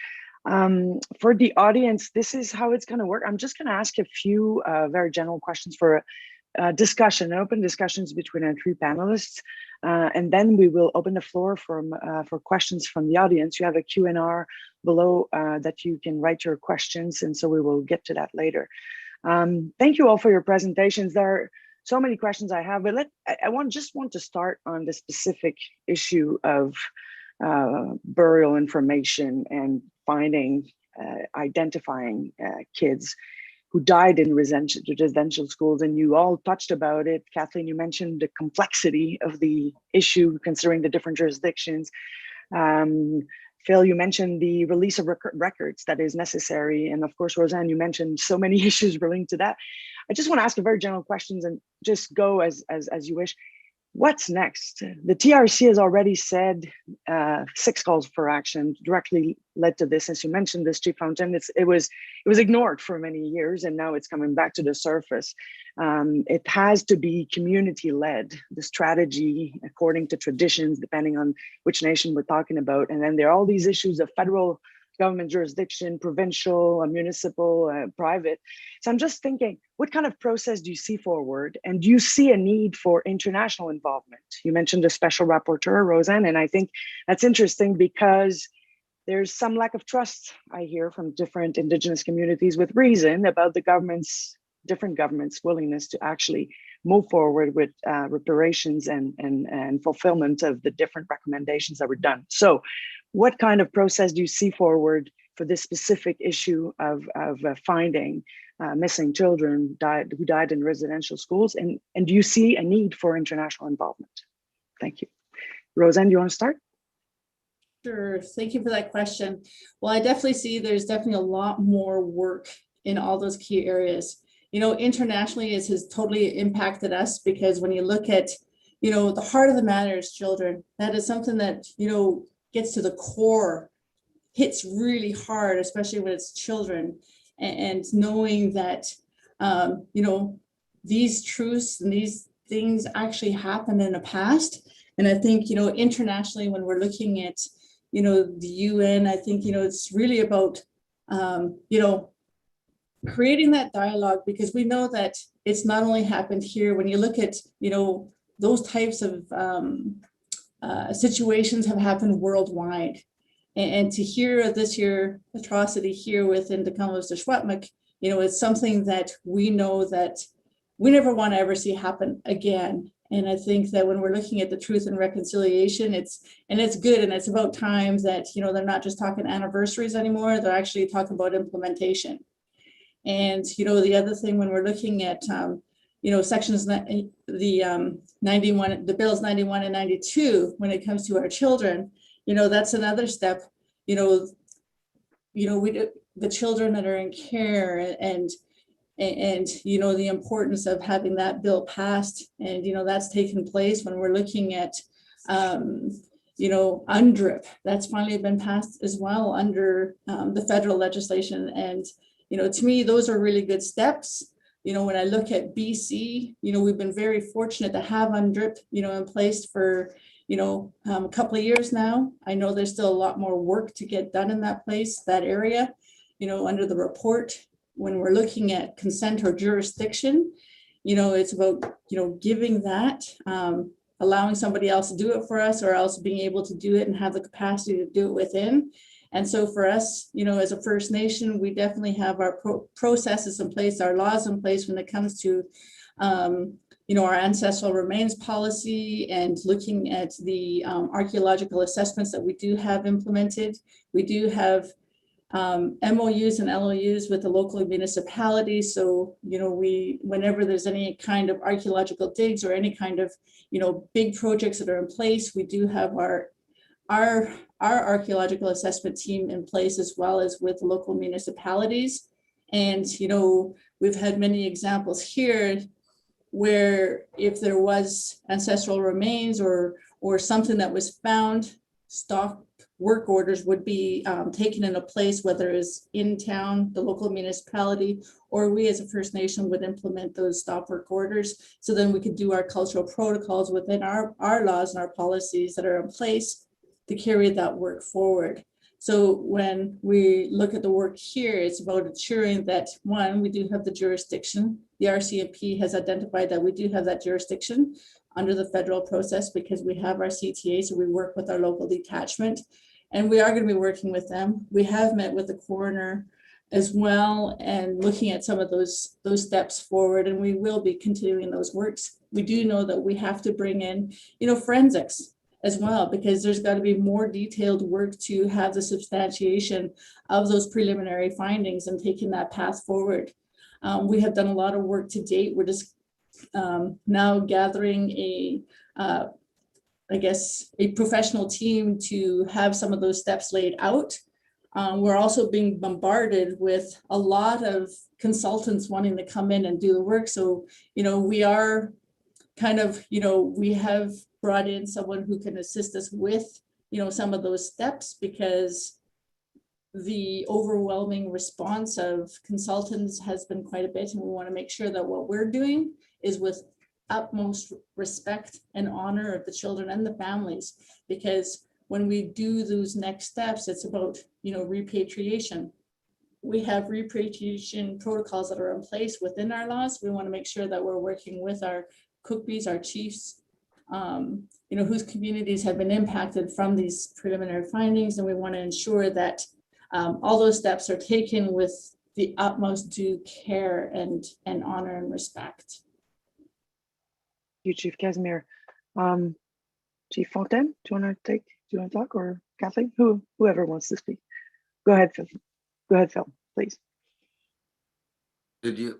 For the audience, this is how it's going to work. I'm just going to ask a few very general questions for discussion, open discussions between our three panelists, and then we will open the floor for questions from the audience. You have a Q&R below that you can write your questions, and so we will get to that later. Thank you all for your presentations. There are so many questions I have, but I just want to start on the specific issue of burial information and finding, identifying kids who died in residential schools, and you all touched about it. Kathleen, you mentioned the complexity of the issue considering the different jurisdictions. Phil, you mentioned the release of records that is necessary. And of course, Roseanne, you mentioned so many issues relating to that. I just want to ask a very general questions and just go as you wish. What's next? The TRC has already said 6 calls for action directly led to this. As you mentioned, this Chief Fountain, it was ignored for many years, and now it's coming back to the surface. It has to be community-led, the strategy according to traditions, depending on which nation we're talking about. And then there are all these issues of federal government jurisdiction, provincial, municipal, private. So I'm just thinking, what kind of process do you see forward? And do you see a need for international involvement? You mentioned a special rapporteur, Roseanne, and I think that's interesting because there's some lack of trust, I hear, from different Indigenous communities with reason about the different governments' willingness to actually move forward with reparations and fulfillment of the different recommendations that were done. So what kind of process do you see forward for this specific issue of finding missing children who died in residential schools? And do you see a need for international involvement? Thank you. Roseanne, do you want to start? Sure, thank you for that question. Well, I definitely see there's definitely a lot more work in all those key areas. You know, internationally, it has totally impacted us because when you look at, you know, the heart of the matter is children. That is something that, you know, gets to the core, hits really hard, especially when it's children. And knowing that, you know, these truths and these things actually happened in the past. And I think, you know, internationally, when we're looking at, you know, the UN, I think, you know, it's really about, you know, creating that dialogue, because we know that it's not only happened here. When you look at, you know, those types of situations have happened worldwide. And to hear this here atrocity here within the Tk'emlúps de Secwépemc, you know, it's something that we know that we never want to ever see happen again. And I think that when we're looking at the truth and reconciliation, it's good, and it's about time that, you know, they're not just talking anniversaries anymore, they're actually talking about implementation. And, you know, the other thing when we're looking at, you know, sections, the 91, the bills 91 and 92, when it comes to our children, you know, that's another step, you know, the children that are in care and you know, the importance of having that bill passed. And, you know, that's taken place when we're looking at, you know, UNDRIP, that's finally been passed as well under the federal legislation. And, you know, to me, those are really good steps. You know, when I look at BC, you know, we've been very fortunate to have UNDRIP, you know, in place for, you know, a couple of years now. I know there's still a lot more work to get done in that place, that area, you know, under the report. When we're looking at consent or jurisdiction, you know, it's about, you know, giving that, allowing somebody else to do it for us, or else being able to do it and have the capacity to do it within. And so for us, you know, as a First Nation, we definitely have our processes in place, our laws in place when it comes to, you know, our ancestral remains policy and looking at the archaeological assessments that we do have implemented. We do have MOUs and LOUs with the local municipalities. So, you know, whenever there's any kind of archaeological digs or any kind of, you know, big projects that are in place, we do have our archaeological assessment team in place, as well as with local municipalities. And, you know, we've had many examples here where if there was ancestral remains or something that was found, stock work orders would be taken into place, whether it's in town, the local municipality, or we as a First Nation would implement those stop work orders. So then we could do our cultural protocols within our laws and our policies that are in place to carry that work forward. So when we look at the work here, it's about ensuring that, one, we do have the jurisdiction. The RCMP has identified that we do have that jurisdiction under the federal process because we have our CTA, so we work with our local detachment, and we are going to be working with them. We have met with the coroner as well and looking at some of those steps forward, and we will be continuing those works. We do know that we have to bring in, you know, forensics as well, because there's got to be more detailed work to have the substantiation of those preliminary findings and taking that path forward. We have done a lot of work to date. We're just now gathering I guess, a professional team to have some of those steps laid out. We're also being bombarded with a lot of consultants wanting to come in and do the work. So, you know, we are kind of, you know, we have brought in someone who can assist us with, you know, some of those steps, because the overwhelming response of consultants has been quite a bit, and we want to make sure that what we're doing is with utmost respect and honor of the children and the families, because when we do those next steps, it's about, you know, repatriation. We have repatriation protocols that are in place within our laws. We want to make sure that we're working with our Cookbees, our chiefs, you know, whose communities have been impacted from these preliminary findings, and we want to ensure that all those steps are taken with the utmost due care and honor and respect. You, Chief Casimir. Chief Fontaine, do you want to talk, or Kathleen? Whoever wants to speak. Go ahead, Phil. Go ahead, Phil, please. Did you?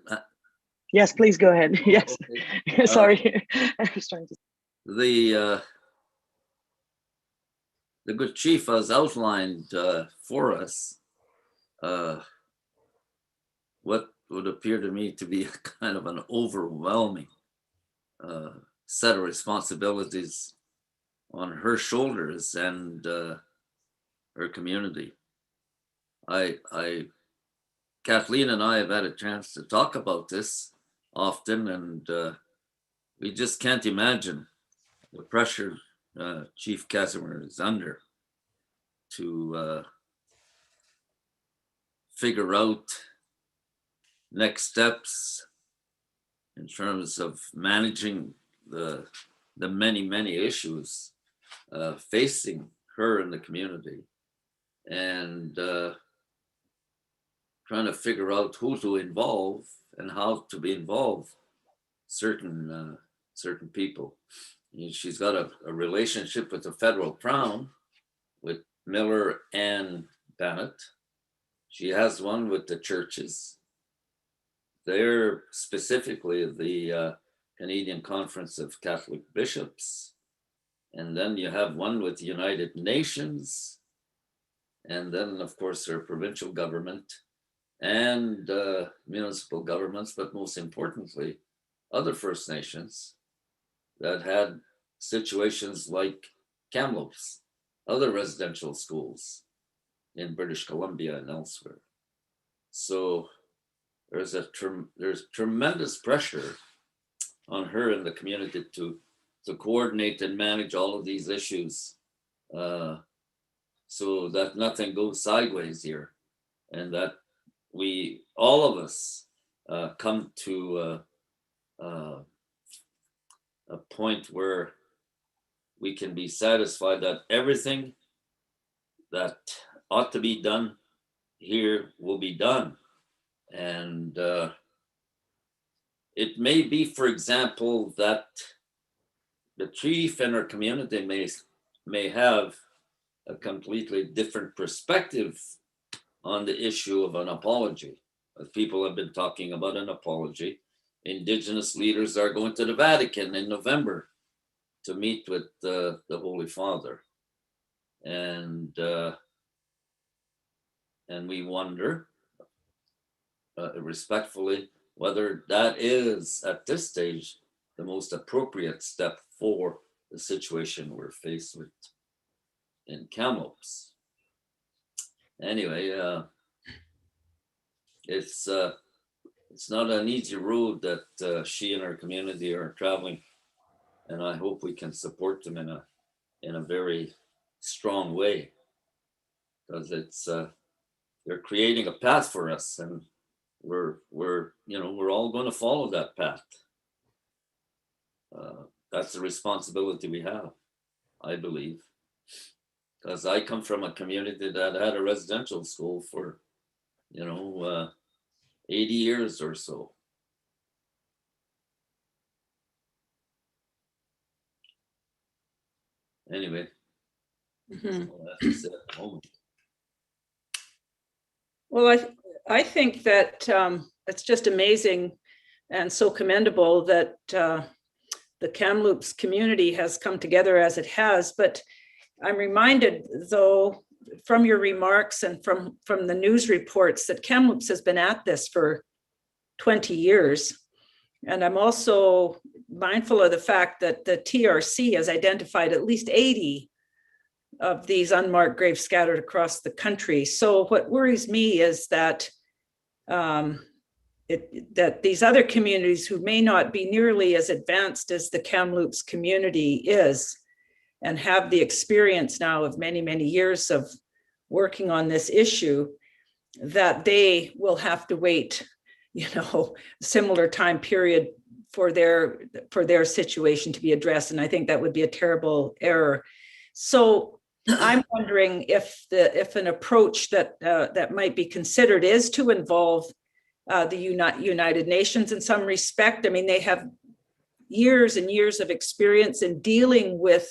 Yes, please go ahead. Yes. Okay. Sorry, I was trying to. The good chief has outlined for us what would appear to me to be a kind of an overwhelming set of responsibilities on her shoulders and her community. Kathleen and I have had a chance to talk about this often, and we just can't imagine the pressure Chief Casimir is under to figure out next steps in terms of managing the the many issues facing her in the community, and trying to figure out who to involve and how to be involved certain people. She's got a relationship with the federal crown, with Miller and Bennett. She has one with the churches. They're specifically the Canadian Conference of Catholic Bishops. And then you have one with the United Nations. And then, of course, her provincial government and municipal governments, but most importantly, other First Nations that had situations like Tk'emlúps, other residential schools in British Columbia and elsewhere. So there's tremendous pressure on her and the community to coordinate and manage all of these issues, so that nothing goes sideways here, and that we, all of us, come to a point where we can be satisfied that everything that ought to be done here will be done. And it may be, for example, that the chief and our community may have a completely different perspective on the issue of an apology. As people have been talking about an apology, Indigenous leaders are going to the Vatican in November to meet with the Holy Father. And we wonder, respectfully, whether that is, at this stage, the most appropriate step for the situation we're faced with in Tk'emlúps. Anyway, it's not an easy road that she and her community are traveling, and I hope we can support them in a very strong way, because it's they're creating a path for us, and we're all going to follow that path. That's the responsibility we have, I believe, because I come from a community that had a residential school for 80 years or so. Anyway, that's all I have to say at the moment. Well, I think that it's just amazing and so commendable that the Kamloops community has come together as it has. But I'm reminded, though, from your remarks and from the news reports, that Kamloops has been at this for 20 years. And I'm also mindful of the fact that the TRC has identified at least 80 of these unmarked graves scattered across the country. So what worries me is that that these other communities who may not be nearly as advanced as the Kamloops community is, and have the experience now of many, many years of working on this issue, that they will have to wait, similar time period for their situation to be addressed. And I think that would be a terrible error. So I'm wondering if an approach that might be considered is to involve the United Nations in some respect. I mean, they have years and years of experience in dealing with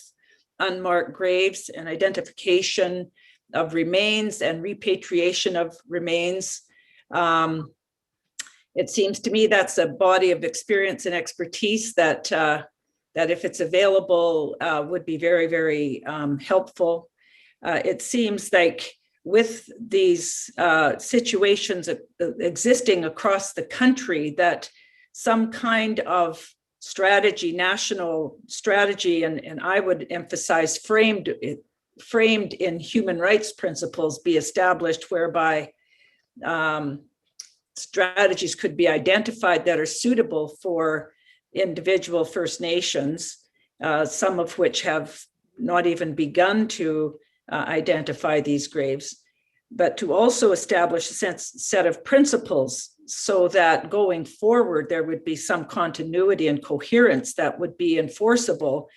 unmarked graves and identification of remains and repatriation of remains. It seems to me that's a body of experience and expertise that if it's available would be very, very helpful. It seems like with these situations existing across the country, that some kind of strategy, national strategy, and I would emphasize framed in human rights principles, be established, whereby strategies could be identified that are suitable for individual First Nations, some of which have not even begun to identify these graves, but to also establish a set of principles so that going forward, there would be some continuity and coherence that would be enforceable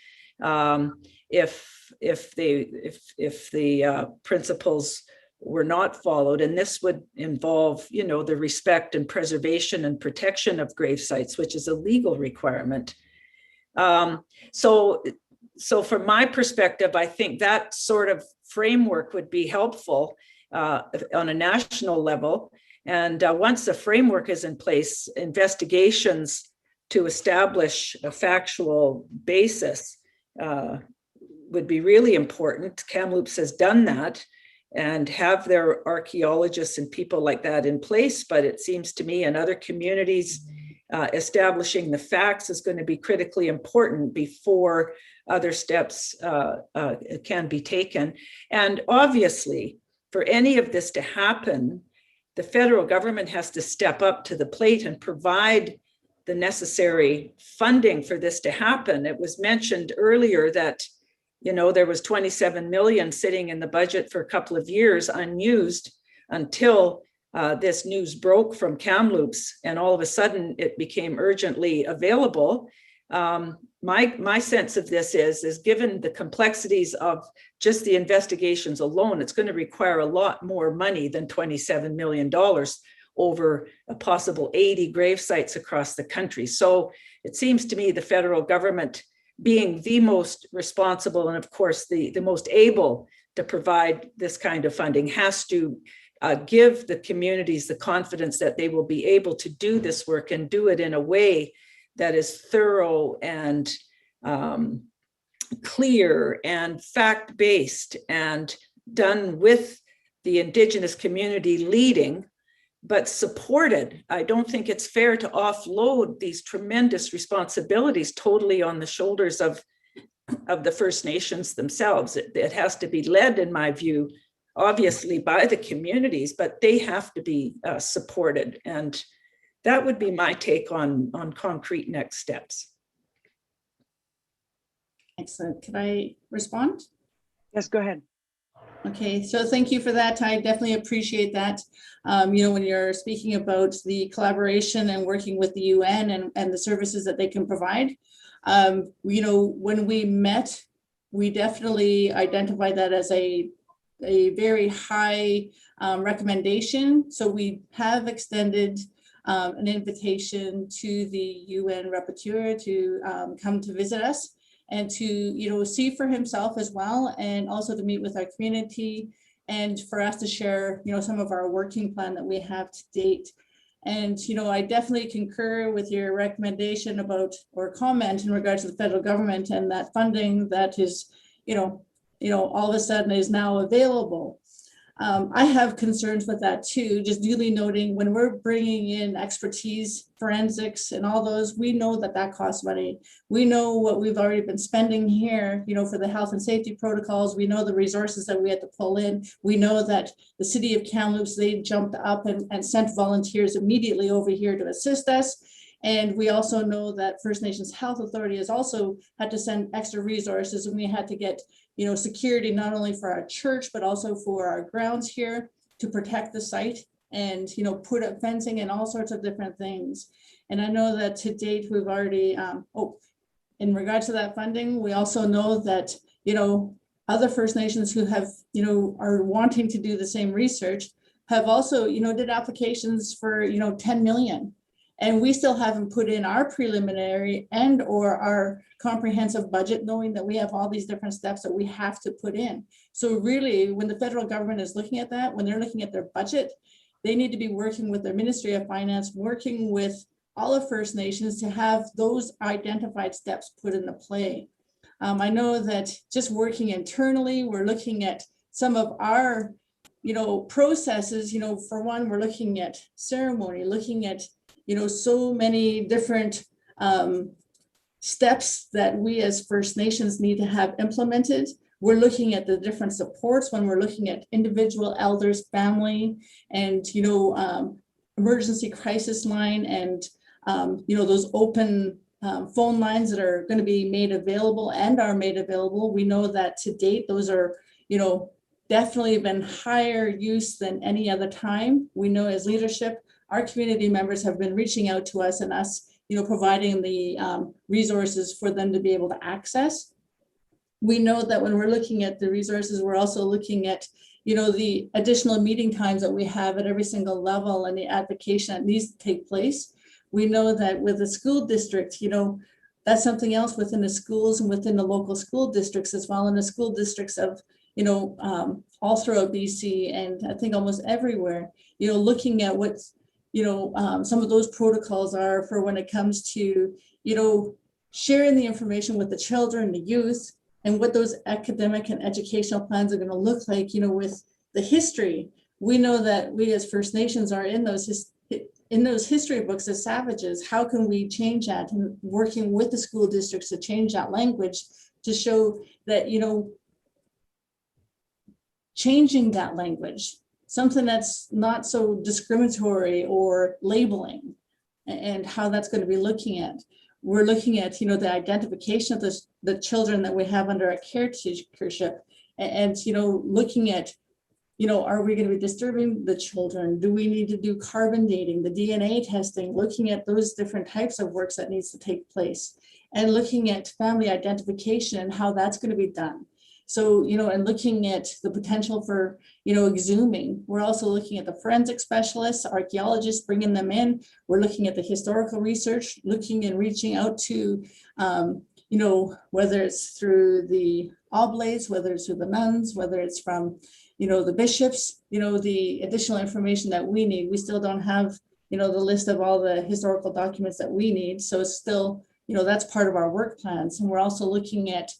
if the principles were not followed. And this would involve, the respect and preservation and protection of grave sites, which is a legal requirement. So from my perspective, I think that sort of framework would be helpful on a national level. And once the framework is in place, investigations to establish a factual basis would be really important. Tk'emlúps has done that and have their archaeologists and people like that in place. But it seems to me in other communities, establishing the facts is going to be critically important before other steps can be taken. And obviously, for any of this to happen, the federal government has to step up to the plate and provide the necessary funding for this to happen. It was mentioned earlier that, there was 27 million sitting in the budget for a couple of years unused until this news broke from Tk'emlúps, and all of a sudden it became urgently available. My sense of this is given the complexities of just the investigations alone, it's going to require a lot more money than $27 million over a possible 80 grave sites across the country. So it seems to me the federal government, being the most responsible and of course the most able to provide this kind of funding, has to give the communities the confidence that they will be able to do this work and do it in a way that is thorough and clear and fact-based and done with the Indigenous community leading, but supported. I don't think it's fair to offload these tremendous responsibilities totally on the shoulders of the First Nations themselves. It has to be led, in my view, obviously by the communities, but they have to be supported. And that would be my take on concrete next steps. Excellent. Can I respond? Yes, go ahead. Okay, so thank you for that. I definitely appreciate that. When you're speaking about the collaboration and working with the UN and the services that they can provide, when we met, we definitely identified that as a very high recommendation. So we have extended an invitation to the UN rapporteur to come to visit us and to see for himself as well, and also to meet with our community and for us to share some of our working plan that we have to date. And I definitely concur with your recommendation about, or comment in regards to the federal government and that funding that is all of a sudden is now available. I have concerns with that too, just duly noting when we're bringing in expertise, forensics and all those, we know that costs money. We know what we've already been spending here, for the health and safety protocols. We know the resources that we had to pull in. We know that the city of Tk'emlúps, they jumped up and sent volunteers immediately over here to assist us. And we also know that First Nations Health Authority has also had to send extra resources, and we had to get security not only for our church, but also for our grounds here to protect the site and, put up fencing and all sorts of different things. And I know that to date, we've already, in regards to that funding, we also know that, other First Nations who have, are wanting to do the same research have also, did applications for, 10 million. And we still haven't put in our preliminary and or our comprehensive budget, knowing that we have all these different steps that we have to put in. So really, when the federal government is looking at that, when they're looking at their budget, they need to be working with their Ministry of Finance, working with all of First Nations to have those identified steps put into play. I know that just working internally, we're looking at some of our, processes, for one, we're looking at ceremony, looking at so many different steps that we as First Nations need to have implemented. We're looking at the different supports when we're looking at individual elders, family, and emergency crisis line, and those open phone lines that are going to be made available and are made available. We know that to date, those are definitely been higher use than any other time. We know as leadership, our community members have been reaching out to us and us, providing the resources for them to be able to access. We know that when we're looking at the resources, we're also looking at, the additional meeting times that we have at every single level and the advocacy that needs to take place. We know that with the school district, that's something else within the schools and within the local school districts as well, and the school districts of, all throughout BC and I think almost everywhere, looking at what, some of those protocols are for when it comes to, sharing the information with the children, the youth, and what those academic and educational plans are going to look like, with the history. We know that we as First Nations are in those history books as savages. How can we change that? And working with the school districts to change that language to show that, changing that language, something that's not so discriminatory or labeling, and how that's going to be looking at. We're looking at, the identification of the children that we have under a caretakership, and looking at, are we going to be disturbing the children? Do we need to do carbon dating, the DNA testing, looking at those different types of works that needs to take place, and looking at family identification and how that's going to be done. So, and looking at the potential for, exhuming. We're also looking at the forensic specialists, archaeologists, bringing them in. We're looking at the historical research, looking and reaching out to, whether it's through the oblates, whether it's through the nuns, whether it's from, the bishops, the additional information that we need. We still don't have, the list of all the historical documents that we need. So it's still, that's part of our work plans. And we're also looking at,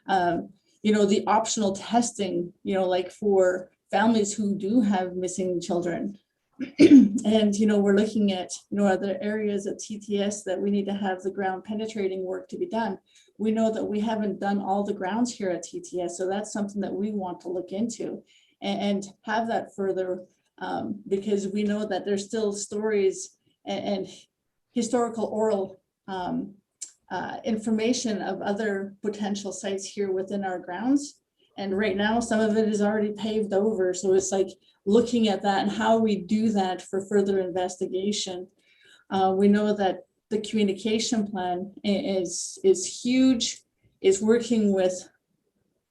the optional testing, like for families who do have missing children. And, we're looking at, other areas at TTS that we need to have the ground penetrating work to be done. We know that we haven't done all the grounds here at TTS. So that's something that we want to look into and have that further, because we know that there's still stories and historical oral information of other potential sites here within our grounds. And right now, some of it is already paved over. So it's like looking at that and how we do that for further investigation. We know that the communication plan is huge, is working with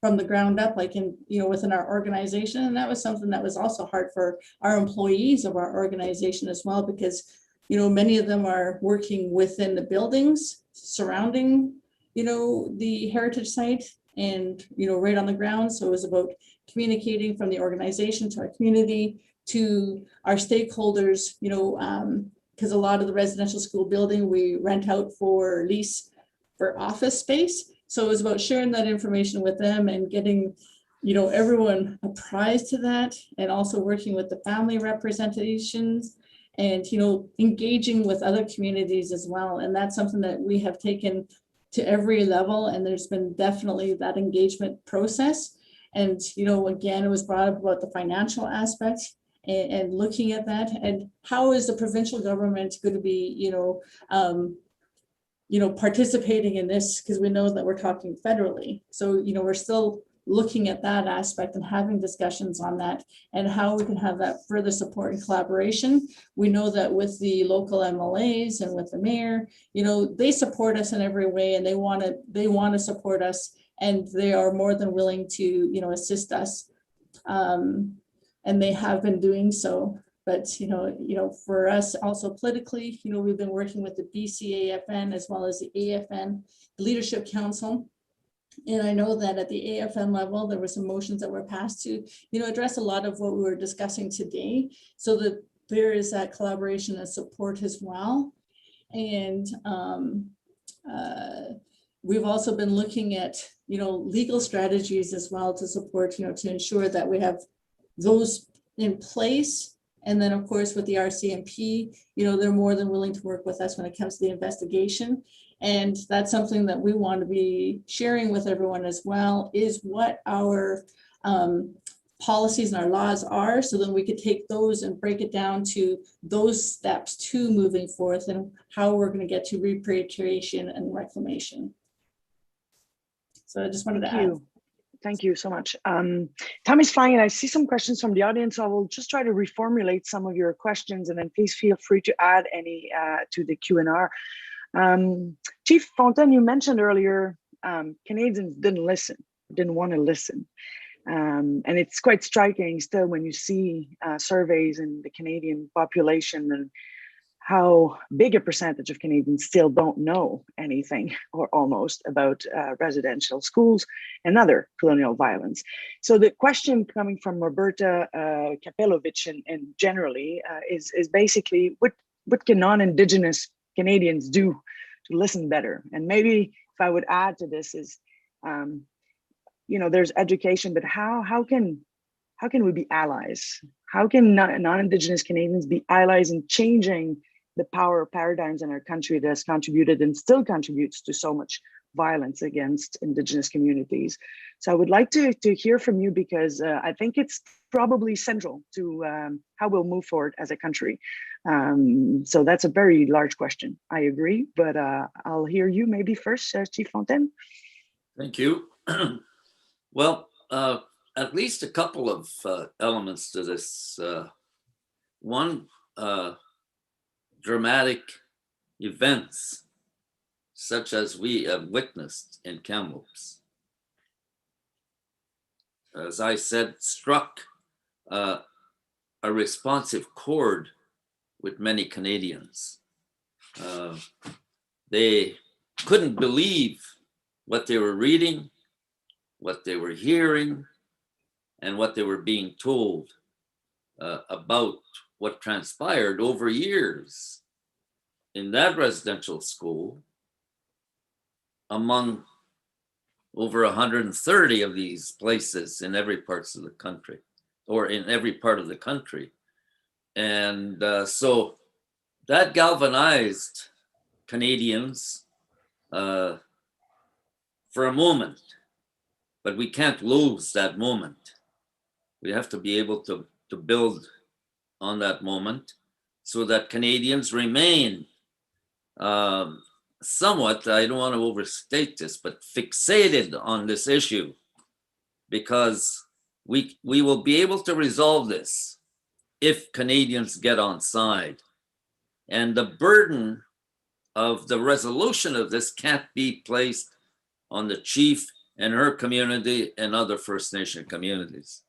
from the ground up, like in, within our organization. And that was something that was also hard for our employees of our organization as well, because, many of them are working within the buildings surrounding, the heritage site and, right on the ground. So it was about communicating from the organization to our community, to our stakeholders, because a lot of the residential school building we rent out for lease for office space. So it was about sharing that information with them and getting, everyone apprised to that, and also working with the family representations and, engaging with other communities as well. And that's something that we have taken to every level. And there's been definitely that engagement process. And, again, it was brought up about the financial aspect and looking at that, and how is the provincial government going to be, participating in this, because we know that we're talking federally. So, we're still looking at that aspect and having discussions on that and how we can have that further support and collaboration. We know that with the local MLAs and with the mayor, they support us in every way, and they want to support us, and they are more than willing to, assist us. And they have been doing so. But, for us also politically, we've been working with the BCAFN as well as the AFN Leadership Council. And I know that at the AFN level, there were some motions that were passed to, address a lot of what we were discussing today, so that there is that collaboration and support as well. And we've also been looking at, legal strategies as well to support, to ensure that we have those in place. And then, of course, with the RCMP, they're more than willing to work with us when it comes to the investigation. And that's something that we want to be sharing with everyone as well, is what our policies and our laws are, so then we could take those and break it down to those steps to moving forth and how we're going to get to repatriation and reclamation. So I just wanted to add. Thank you so much. Time is flying, and I see some questions from the audience. So I will just try to reformulate some of your questions, and then please feel free to add any to the Q&R. Chief Fontaine, you mentioned earlier Canadians didn't want to listen. And it's quite striking still when you see surveys in the Canadian population and how big a percentage of Canadians still don't know anything or almost about residential schools and other colonial violence. So the question coming from Roberta Kapelovic and generally is basically what can non-Indigenous Canadians do to listen better? And maybe if I would add to this is, there's education, but how can we be allies? How can non-Indigenous Canadians be allies in changing the power paradigms in our country that has contributed and still contributes to so much violence against Indigenous communities? So I would like to hear from you, because I think it's probably central to how we'll move forward as a country. So that's a very large question. I agree, but I'll hear you maybe first, Chief Fontaine. Thank you. Well, at least a couple of elements to this. One, dramatic events such as we have witnessed in Tk'emlúps, as I said, struck a responsive chord with many Canadians. They couldn't believe what they were reading, what they were hearing, and what they were being told about what transpired over years in that residential school among over 130 of these places in every parts of the country, or in every part of the country. And so that galvanized Canadians for a moment, but we can't lose that moment. We have to be able to build on that moment so that Canadians remain somewhat, I don't want to overstate this, but fixated on this issue, because we will be able to resolve this if Canadians get on side. And the burden of the resolution of this can't be placed on the chief and her community and other First Nation communities.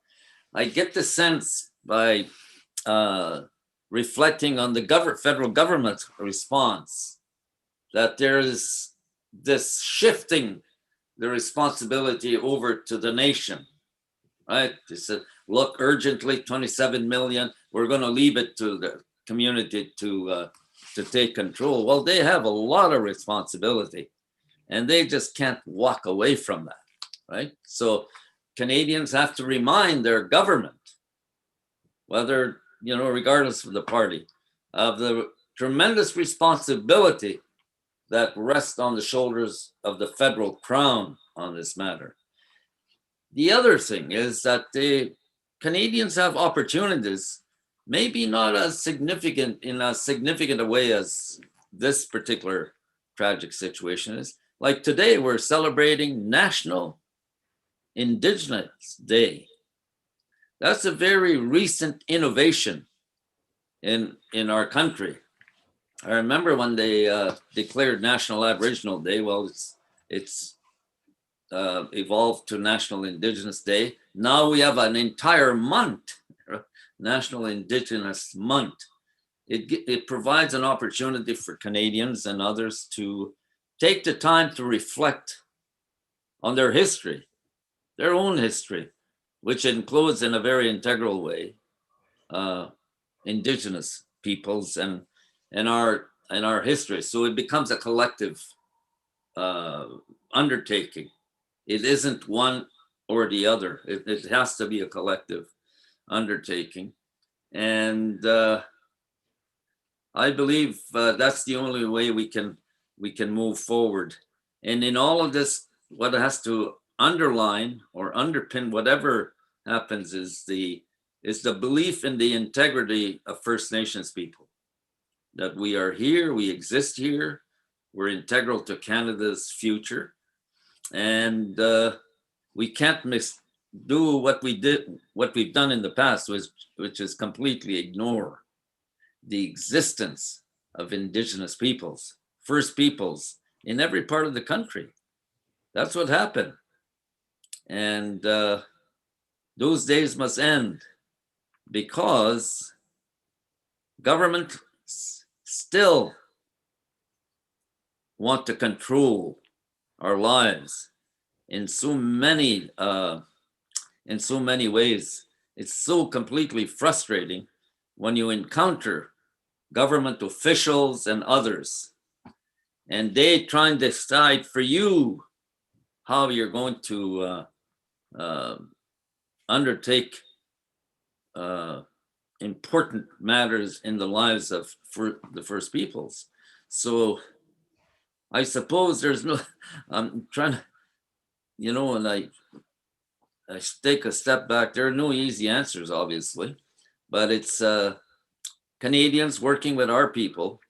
I get the sense by reflecting on the federal government response that there is this shifting the responsibility over to the nation, right? They said, look, urgently, 27 million, we're going to leave it to the community to take control. Well, they have a lot of responsibility, and they just can't walk away from that, right? So Canadians have to remind their government, whether, regardless of the party, of the tremendous responsibility that rests on the shoulders of the federal crown on this matter. The other thing is that the Canadians have opportunities, maybe not as significant in as significant a way as this particular tragic situation is. Like today, we're celebrating National Indigenous Day. That's a very recent innovation in our country. I remember when they declared National Aboriginal Day. Well, it's evolved to National Indigenous Day. Now we have an entire month, National Indigenous Month. It provides an opportunity for Canadians and others to take the time to reflect on their history, their own history, which includes in a very integral way Indigenous peoples and our history. So it becomes a collective undertaking. It isn't one or the other. It has to be a collective undertaking. And I believe that's the only way we can move forward. And in all of this, what has to underline or underpin whatever happens is the belief in the integrity of First Nations people. That we are here, we exist here, we're integral to Canada's future. And we can't do what we've done in the past, which is completely ignore the existence of Indigenous peoples, First Peoples in every part of the country. That's what happened. And those days must end, because government still want to control our lives in so many ways. It's so completely frustrating when you encounter government officials and others, and they try and decide for you how you're going to undertake important matters in the lives of the First Peoples. So I suppose there's no, I'm trying to, and I take a step back. There are no easy answers, obviously, but it's Canadians working with our people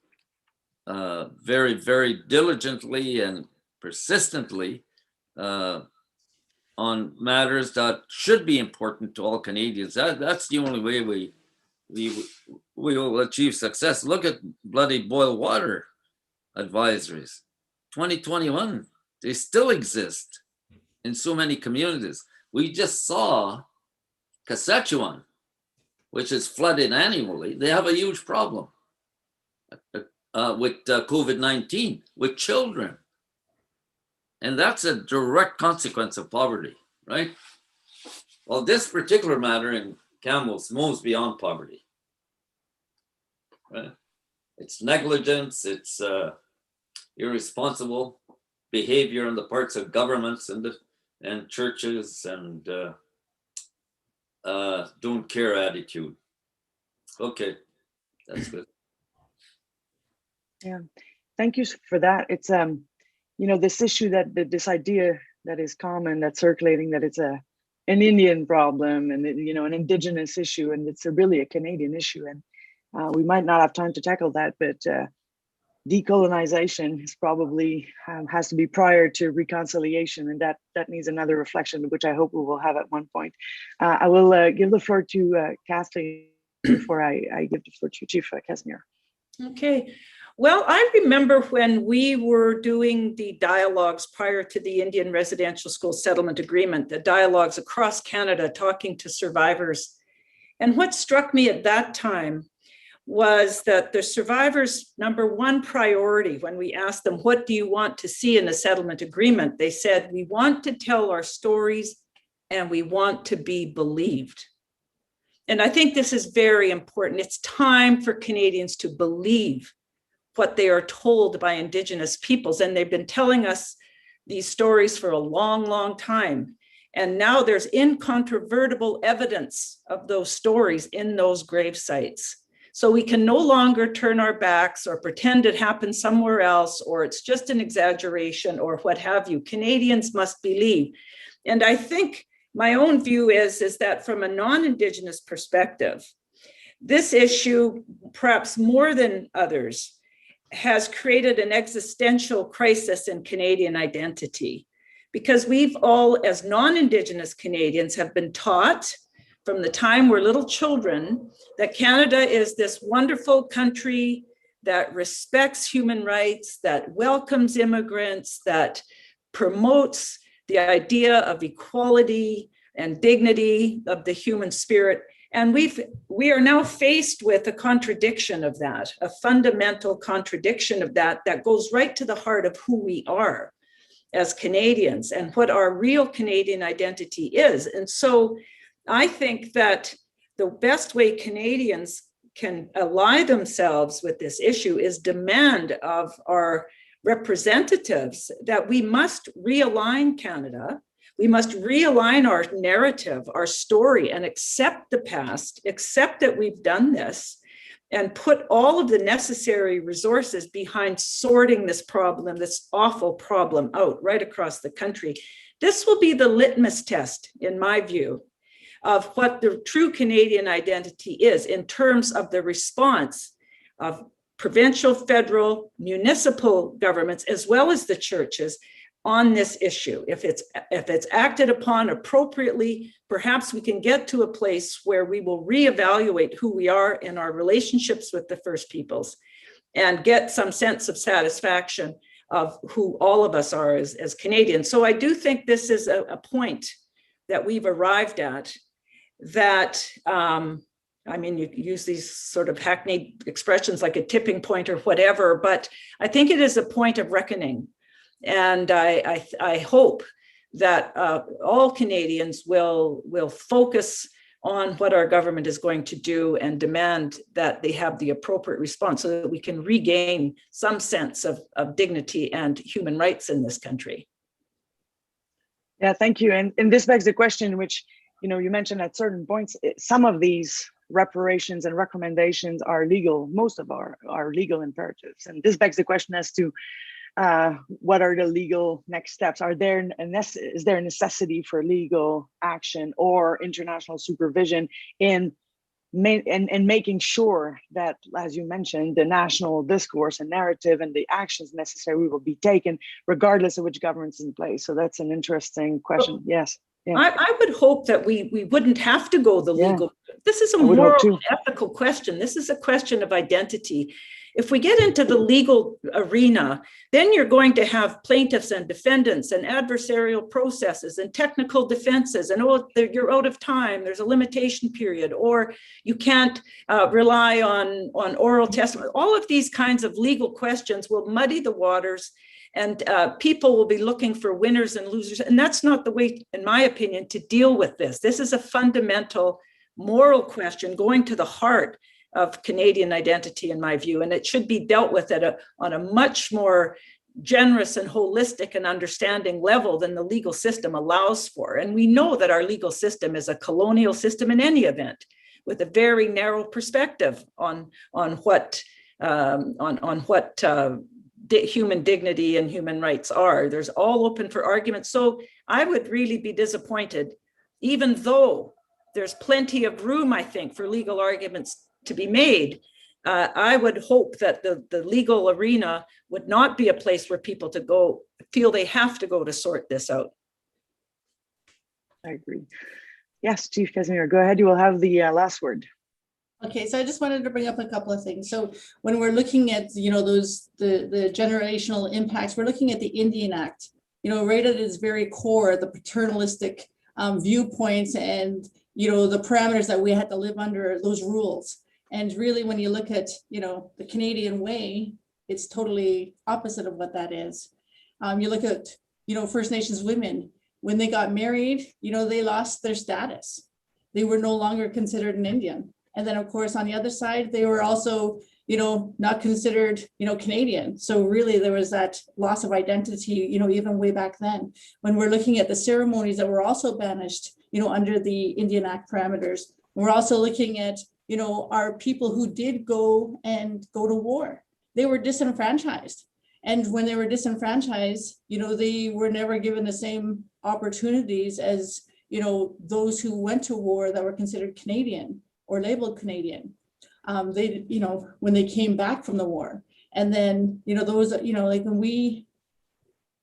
very, very diligently and persistently on matters that should be important to all Canadians. That's the only way we will achieve success. Look at bloody boil water advisories. 2021, they still exist in so many communities. We just saw Saskatchewan, which is flooded annually. They have a huge problem with COVID-19, with children. And that's a direct consequence of poverty, right? Well, this particular matter in Tk'emlúps moves beyond poverty, right? It's negligence, it's irresponsible behavior on the parts of governments and churches, and don't care attitude. Okay, that's good. Yeah, thank you for that. It's this issue this idea that is common, that's circulating, that it's an Indian problem and an Indigenous issue, and it's really a Canadian issue, and we might not have time to tackle that, but decolonization is probably has to be prior to reconciliation, and that needs another reflection, which I hope we will have at one point. I will give the floor to Kathleen before I give the floor to Chief Casimir. Okay. Well, I remember when we were doing the dialogues prior to the Indian Residential School Settlement Agreement, the dialogues across Canada talking to survivors. And what struck me at that time was that the survivors' number one priority, when we asked them, what do you want to see in a settlement agreement? They said, we want to tell our stories and we want to be believed. And I think this is very important. It's time for Canadians to believe what they are told by Indigenous peoples. And they've been telling us these stories for a long, long time. And now there's incontrovertible evidence of those stories in those grave sites. So we can no longer turn our backs or pretend it happened somewhere else, or it's just an exaggeration or what have you. Canadians must believe. And I think my own view is that from a non-Indigenous perspective, this issue, perhaps more than others, has created an existential crisis in Canadian identity, because we've all, as non-Indigenous Canadians, have been taught from the time we're little children that Canada is this wonderful country that respects human rights, that welcomes immigrants, that promotes the idea of equality and dignity of the human spirit. And we are now faced with a contradiction of that, a fundamental contradiction of that goes right to the heart of who we are as Canadians and what our real Canadian identity is. And so I think that the best way Canadians can ally themselves with this issue is demand of our representatives that we must realign Canada. We must realign our narrative, our story, and accept the past, accept that we've done this, and put all of the necessary resources behind sorting this problem, this awful problem, out right across the country. This will be the litmus test, in my view, of what the true Canadian identity is in terms of the response of provincial, federal, municipal governments, as well as the churches, on this issue. If it's acted upon appropriately, perhaps we can get to a place where we will reevaluate who we are in our relationships with the First Peoples and get some sense of satisfaction of who all of us are as Canadians. So I do think this is a point that we've arrived at that, I mean, you use these sort of hackneyed expressions like a tipping point or whatever, but I think it is a point of reckoning. And I hope that all Canadians will focus on what our government is going to do and demand that they have the appropriate response so that we can regain some sense of dignity and human rights in this country. Yeah, thank you. And this begs the question, which, you know, you mentioned at certain points, some of these reparations and recommendations are legal. Most of our legal imperatives. And this begs the question as to what are the legal next steps? Is there a necessity for legal action or international supervision in making sure that, as you mentioned, the national discourse and narrative and the actions necessary will be taken regardless of which government's in place? So that's an interesting question. Yes. Yeah. I would hope that we wouldn't have to go the legal. This is a moral, ethical question. This is a question of identity. If we get into the legal arena, then you're going to have plaintiffs and defendants and adversarial processes and technical defenses, and you're out of time, there's a limitation period, or you can't rely on oral testimony. All of these kinds of legal questions will muddy the waters, and people will be looking for winners and losers. And that's not the way, in my opinion, to deal with this. This is a fundamental moral question going to the heart of Canadian identity, in my view, and it should be dealt with on a much more generous and holistic and understanding level than the legal system allows for. And we know that our legal system is a colonial system in any event, with a very narrow perspective on what human dignity and human rights are. There's all open for argument. So I would really be disappointed, even though there's plenty of room, I think, for legal arguments to be made. I would hope that the legal arena would not be a place where people feel they have to go to sort this out. I agree. Yes, Chief Casimir, go ahead. You will have the last word. Okay, so I just wanted to bring up a couple of things. So when we're looking at, you know, the generational impacts, we're looking at the Indian Act, you know, right at its very core, the paternalistic viewpoints and, you know, the parameters that we had to live under, those rules. And really, when you look at, you know, the Canadian way, it's totally opposite of what that is. You look at, you know, First Nations women, when they got married, you know, they lost their status. They were no longer considered an Indian. And then, of course, on the other side, they were also, you know, not considered, you know, Canadian. So really, there was that loss of identity, you know, even way back then. When we're looking at the ceremonies that were also banished, you know, under the Indian Act parameters, we're also looking at, you know, our people who did go to war. They were disenfranchised. And when they were disenfranchised, you know, they were never given the same opportunities as, you know, those who went to war that were considered Canadian or labeled Canadian. They, you know, when they came back from the war. And then, you know, those, you know, like when we,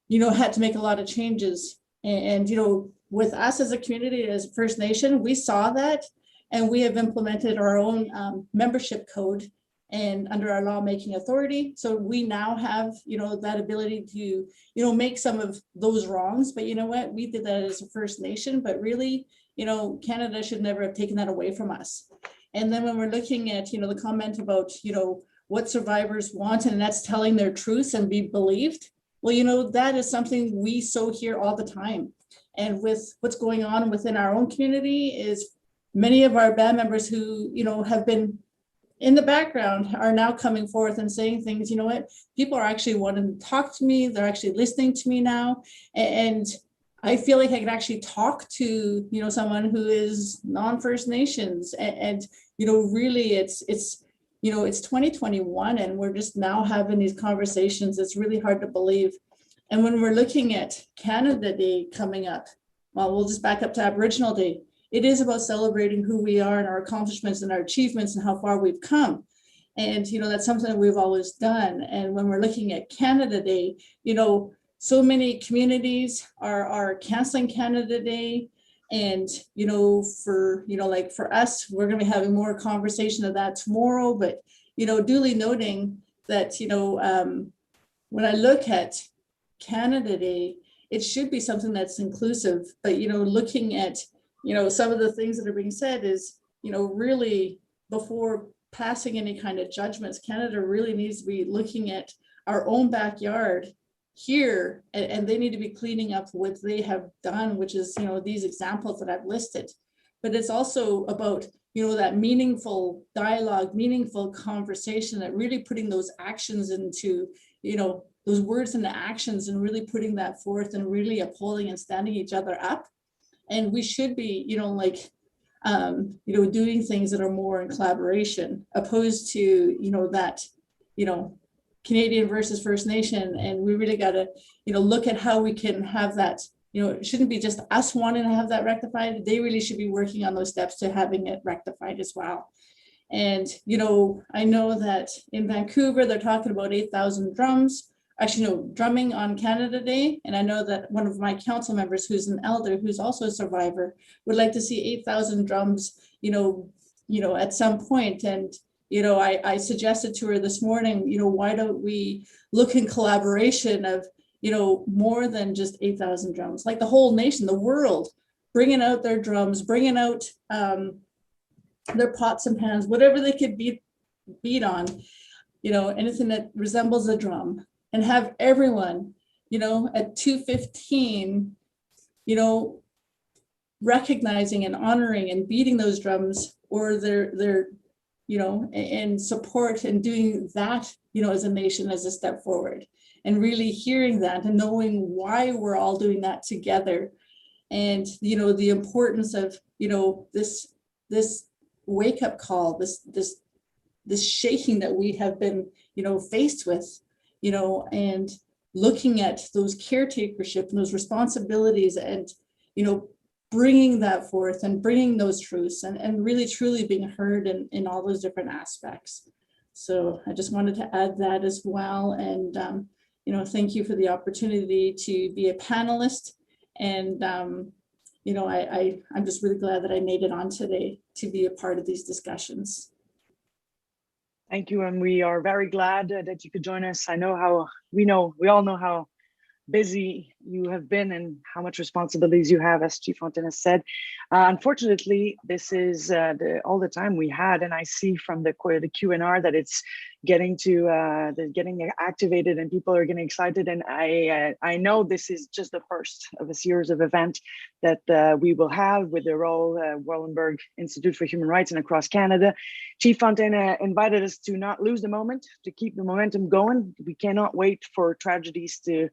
you know, had to make a lot of changes. And you know, with us as a community, as First Nation, we saw that. And we have implemented our own membership code and under our lawmaking authority. So we now have, you know, that ability to, you know, make some of those wrongs. But you know what, we did that as a First Nation, but really, you know, Canada should never have taken that away from us. And then when we're looking at, you know, the comment about, you know, what survivors want, and that's telling their truths and be believed. Well, you know, that is something we so hear all the time. And with what's going on within our own community is many of our band members who, you know, have been in the background are now coming forth and saying things, you know what, people are actually wanting to talk to me. They're actually listening to me now. And I feel like I can actually talk to, you know, someone who is non-First Nations and, you know, really it's, you know, it's 2021 and we're just now having these conversations. It's really hard to believe. And when we're looking at Canada Day coming up, well, we'll just back up to Aboriginal Day. It is about celebrating who we are and our accomplishments and our achievements and how far we've come. And, you know, that's something that we've always done. And when we're looking at Canada Day, you know, so many communities are canceling Canada Day. And, you know, for, you know, like for us, we're going to be having more conversation of that tomorrow, but, you know, duly noting that, you know, when I look at Canada Day, it should be something that's inclusive, but, you know, looking at, you know, some of the things that are being said is, you know, really before passing any kind of judgments, Canada really needs to be looking at our own backyard here, and they need to be cleaning up what they have done, which is, you know, these examples that I've listed. But it's also about, you know, that meaningful dialogue, meaningful conversation, that really putting those actions into, you know, those words into actions, and really putting that forth and really upholding and standing each other up. And we should be, you know, like, you know, doing things that are more in collaboration, opposed to, you know, that, you know, Canadian versus First Nation. And we really got to, you know, look at how we can have that, you know, it shouldn't be just us wanting to have that rectified. They really should be working on those steps to having it rectified as well. And, you know, I know that in Vancouver, they're talking about 8,000 drums, actually, no, drumming on Canada Day. And I know that one of my council members, who's an elder, who's also a survivor, would like to see 8,000 drums, you know, at some point. And, you know, I suggested to her this morning, you know, why don't we look in collaboration of, you know, more than just 8,000 drums, like the whole nation, the world, bringing out their drums, bringing out their pots and pans, whatever they could beat on, you know, anything that resembles a drum, and have everyone, you know, at 2:15, you know, recognizing and honoring and beating those drums, or their you know, and support, and doing that, you know, as a nation, as a step forward, and really hearing that and knowing why we're all doing that together. And, you know, the importance of, you know, this wake up call, this shaking that we have been, you know, faced with, you know, and looking at those caretakership and those responsibilities, and, you know, bringing that forth and bringing those truths, and really truly being heard in all those different aspects. So I just wanted to add that as well. And, you know, thank you for the opportunity to be a panelist. And, you know, I'm just really glad that I made it on today to be a part of these discussions. Thank you, and we are very glad that you could join us. We all know how busy you have been and how much responsibilities you have, as Chief Fontaine has said. Unfortunately, this is all the time we had, and I see from the Q&R that it's getting activated and people are getting excited. And I know this is just the first of a series of events that we will have with the Royal Wallenberg Institute for Human Rights and across Canada. Chief Fontaine invited us to not lose the moment, to keep the momentum going. We cannot wait for tragedies to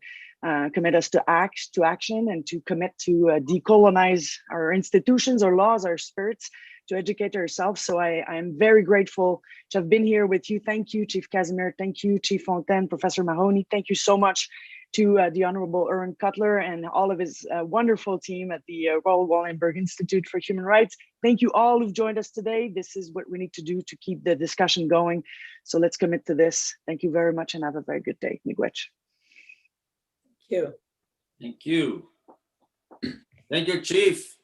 commit us to action, and to commit to decolonize our institutions, our laws, our spirits, to educate ourselves. So I am very grateful to have been here with you. Thank you, Chief Casimir. Thank you, Chief Fontaine, Professor Mahoney. Thank you so much to the Honorable Erwin Cutler and all of his wonderful team at the Royal Wallenberg Institute for Human Rights. Thank you all who've joined us today. This is what we need to do to keep the discussion going. So let's commit to this. Thank you very much, and have a very good day. Miigwech. Thank you. Thank you. Thank you, Chief.